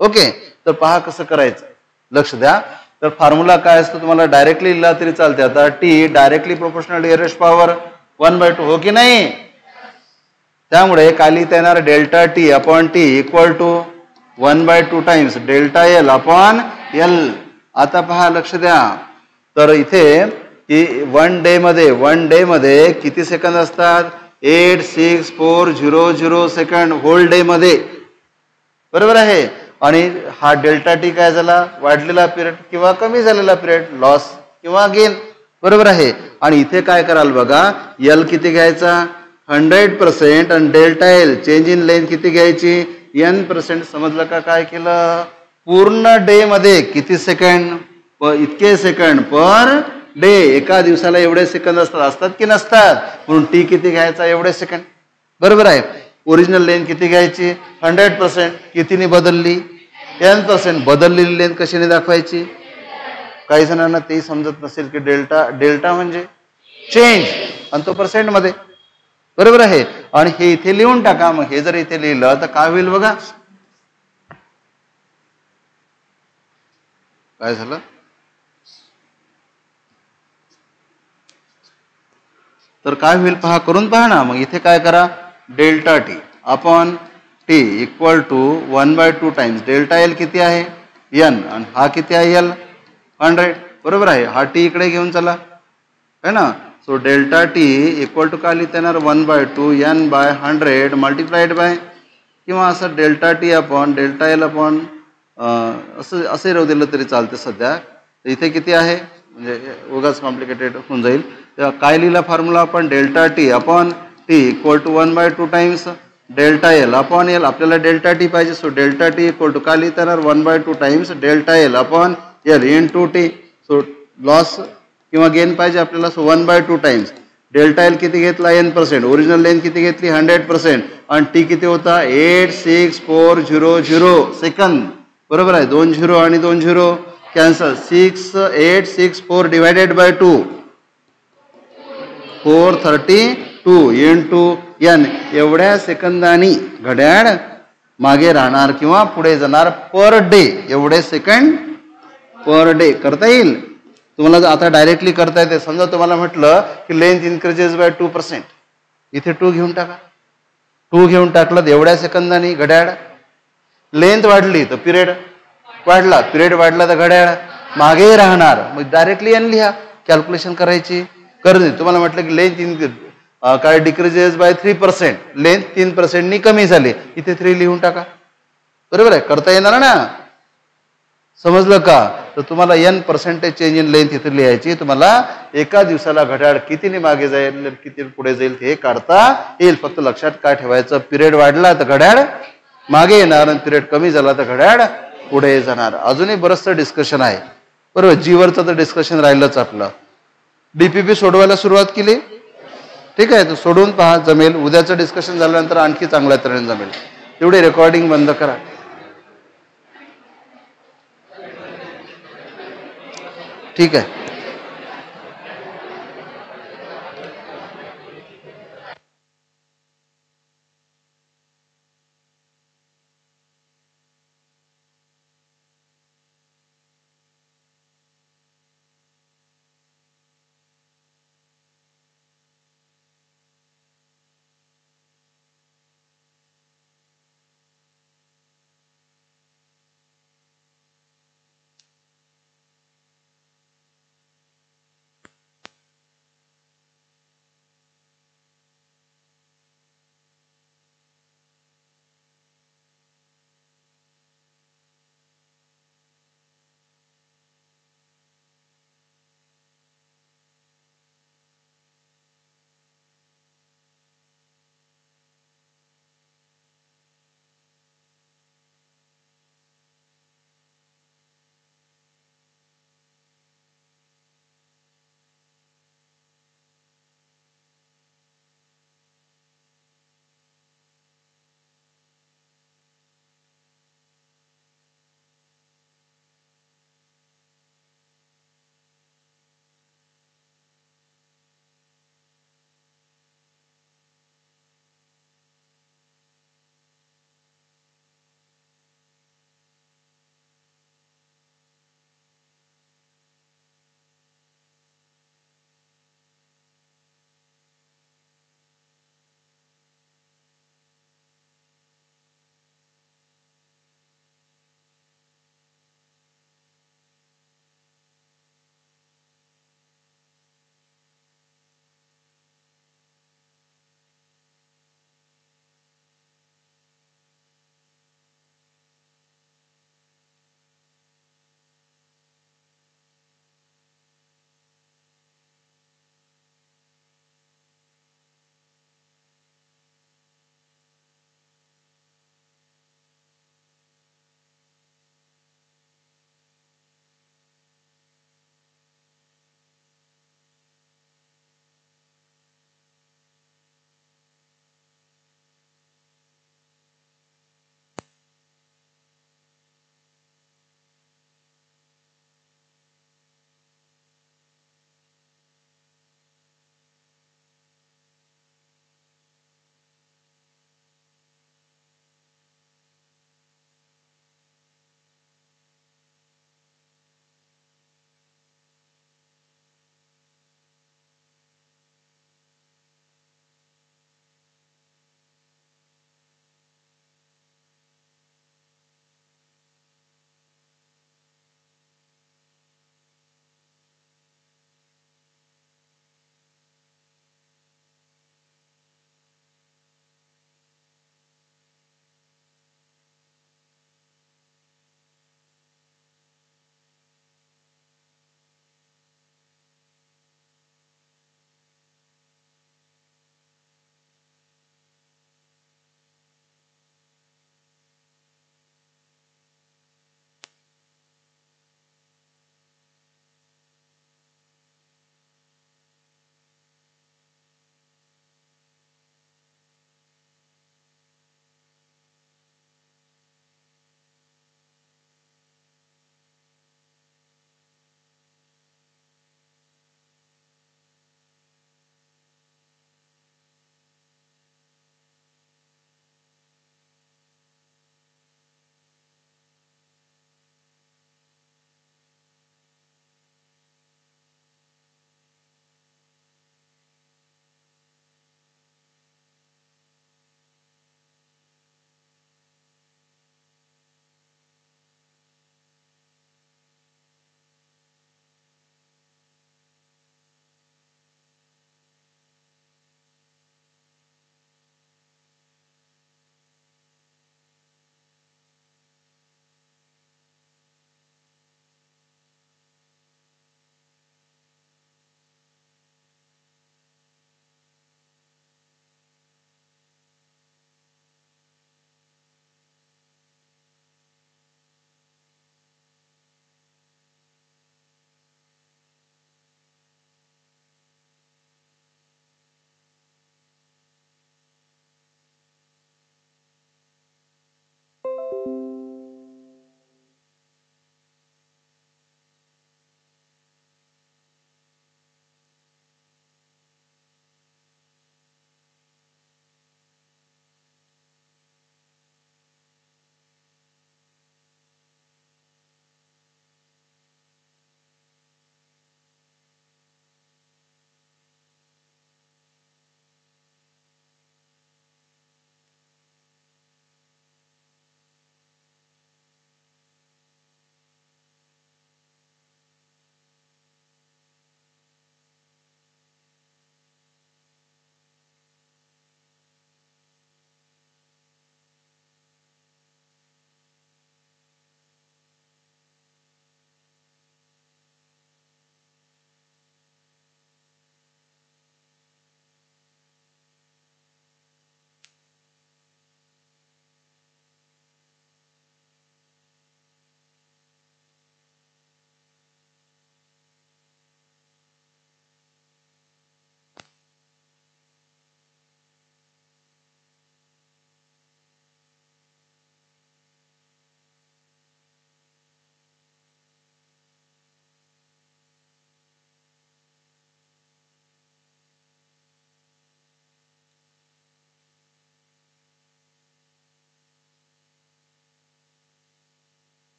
ओके. तर पहा कसं करायचं, लक्ष द्या. तर फॉर्म्युला काय असतो तुम्हाला डायरेक्टली लिहिला तरी चालते. आता T directly proportional nearest power 1/2, हो की नाही? त्यामुळे काय लिहिता येणार? Delta T upon T equal to 1/2 times delta L upon L. आता पहा, लक्ष द्या. तर इथे की वन डे मध्ये किती सेकंद असतात? 86400 सेकंड होल डे मध्ये. बरोबर आहे. आणि हा डेल्टा टी काय झाला? वाढलेला पिरियड किंवा कमी झालेला पिरियड, लॉस किंवा गेन. बरोबर आहे. आणि इथे काय कराल बघा, एल किती घ्यायचा? 100% आणि delta L change in length किती घ्यायची n%. समजलं का काय केलं पूर्ण डे मध्ये किती सेकंड इतके सेकंड पर डे एका दिवसाला एवढे सेकंद असतात की नसतात म्हणून टी किती घ्यायचा एवढे सेकंड बरोबर आहे. ओरिजिनल लेंथ किती घ्यायची 100% कितीने बदलली n%. बदललेली लेंथ कशाने दाखवायची काही जणांना तेही समजत नसेल की डेल्टा म्हणजे चेंज आणि तो पर्सेंट मध्ये बरोबर आहे. आणि हे इथे लिहून टाका. मग हे जर इथे लिहिलं तर काय होईल बघा काय झालं तर काय होईल पहा करून पहा ना. मग इथे काय करा delta T upon T equal to 1/2 times delta L किती आहे एन आणि हा किती आहे एल 100 बरोबर आहे. हा टी इकडे घेऊन चला है ना. So delta T equal to काय लिहिता येणार 1/2 n/100 मल्टिप्लाइड बाय किंवा असं delta T upon delta L upon असं असे राहू दिलं तरी चालते सध्या. इथे किती आहे म्हणजे उगाच कॉम्प्लिकेटेड होऊन जाईल. तेव्हा काय लिहिला फॉर्म्युला आपण delta T upon T equal to 1/2 times delta L upon L. आपल्याला डेल्टा टी पाहिजे so delta T equal to काय लिहिता येणार 1/2 times delta L upon L into T. So loss किंवा गेन पाहिजे आपल्याला सो 1/2 टाइम्स डेल्टा एल किती घेतला n%. ओरिजिनल लेंथ किती घेतली 100% आणि टी किती होता 86400 सेकंद बरोबर आहे. 2 झिरो आणि 2 zero cancel 6864 divided by 2 432 into N एवढ्या सेकंदानी घड्याळ मागे राहणार किंवा पुढे जाणार पर डे एवढे सेकंड पर डे करता येईल तुम्हाला. आता डायरेक्टली करता येते. समजा तुम्हाला म्हटलं की लेंथ इन्क्रीजेस बाय 2% इथे 2 घेऊन टाका. 2 घेऊन टाकलं एवढ्या सेकंदानी घड्याळ लेंथ वाढली तर पिरियड वाढला पिरियड वाढला तर घड्याळ मागे राहणार. मग डायरेक्टली एन लिहा कॅल्क्युलेशन करायची करून तुम्हाला म्हटलं की लेंथ काय डिक्रीजेस बाय 3% लेंथ 3% कमी झाली इथे 3 लिहून टाका बरोबर आहे. करता येणार ना समजलं का. तर तुम्हाला n% चेंज इन लेंथ इथे लिहायची. तुम्हाला एका दिवसाला घड्याळ कितीने मागे जाईल किती पुढे जाईल हे काढता येईल. फक्त लक्षात काय ठेवायचं पिरियड वाढला तर घड्याळ मागे येणार आणि पिरियड कमी झाला तर घड्याळ पुढे जाणार. अजूनही बरंचसं डिस्कशन आहे बरोबर. जीवरचं तर डिस्कशन राहिलंच आपलं. डीपीपी सोडवायला सुरुवात केली ठीक आहे. तर सोडून पहा जमेल. उद्याचं डिस्कशन झाल्यानंतर आणखी चांगल्या तऱ्हेने जमेल. तेवढी रेकॉर्डिंग बंद करा ठीक आहे.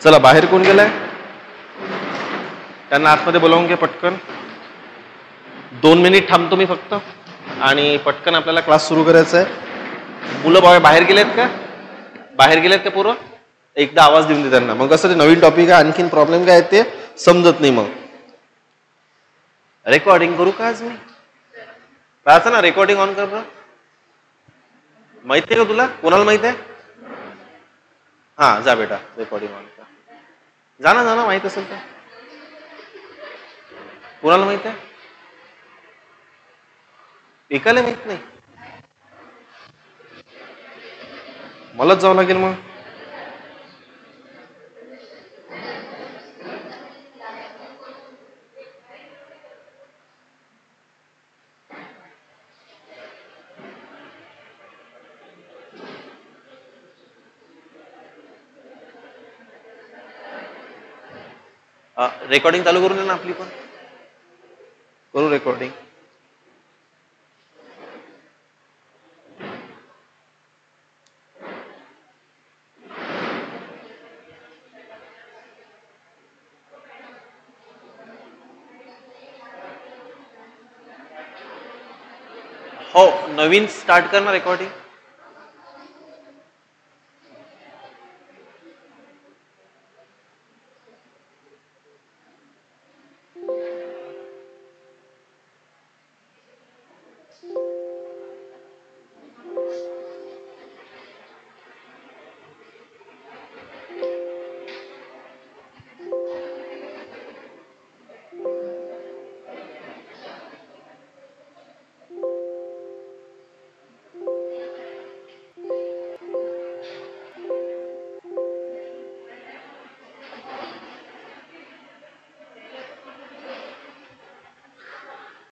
चला बाहेर कोण गेलाय? त्यांना आतमध्ये बोलावून घे पटकन. 2 मिनिट थांबतो मी फक्त आणि पटकन आपल्याला क्लास सुरू करायचा आहे. मुलं बाहेर गेलेत का? बाहेर गेलेत का पूर्व? एकदा आवाज देऊन दे त्यांना. मग कसं ते नवीन टॉपिक आहे, आणखीन प्रॉब्लेम काय ते समजत नाही. मग रेकॉर्डिंग करू का आज मी? पाहायचं ना, रेकॉर्डिंग ऑन कर बरं. माहिती आहे का तुला? कोणाला माहित आहे? हा जा बेटा, रेकॉर्डिंग ऑन कर. जा ना माहित असेल तर. कोणाला माहित आहे? एकाला माहित नाही. मलाच जावं लागेल मग. रेकॉर्डिंग चालू करून दे ना आपली पण. करू रेकॉर्डिंग. हो, नवीन स्टार्ट कर ना रेकॉर्डिंग.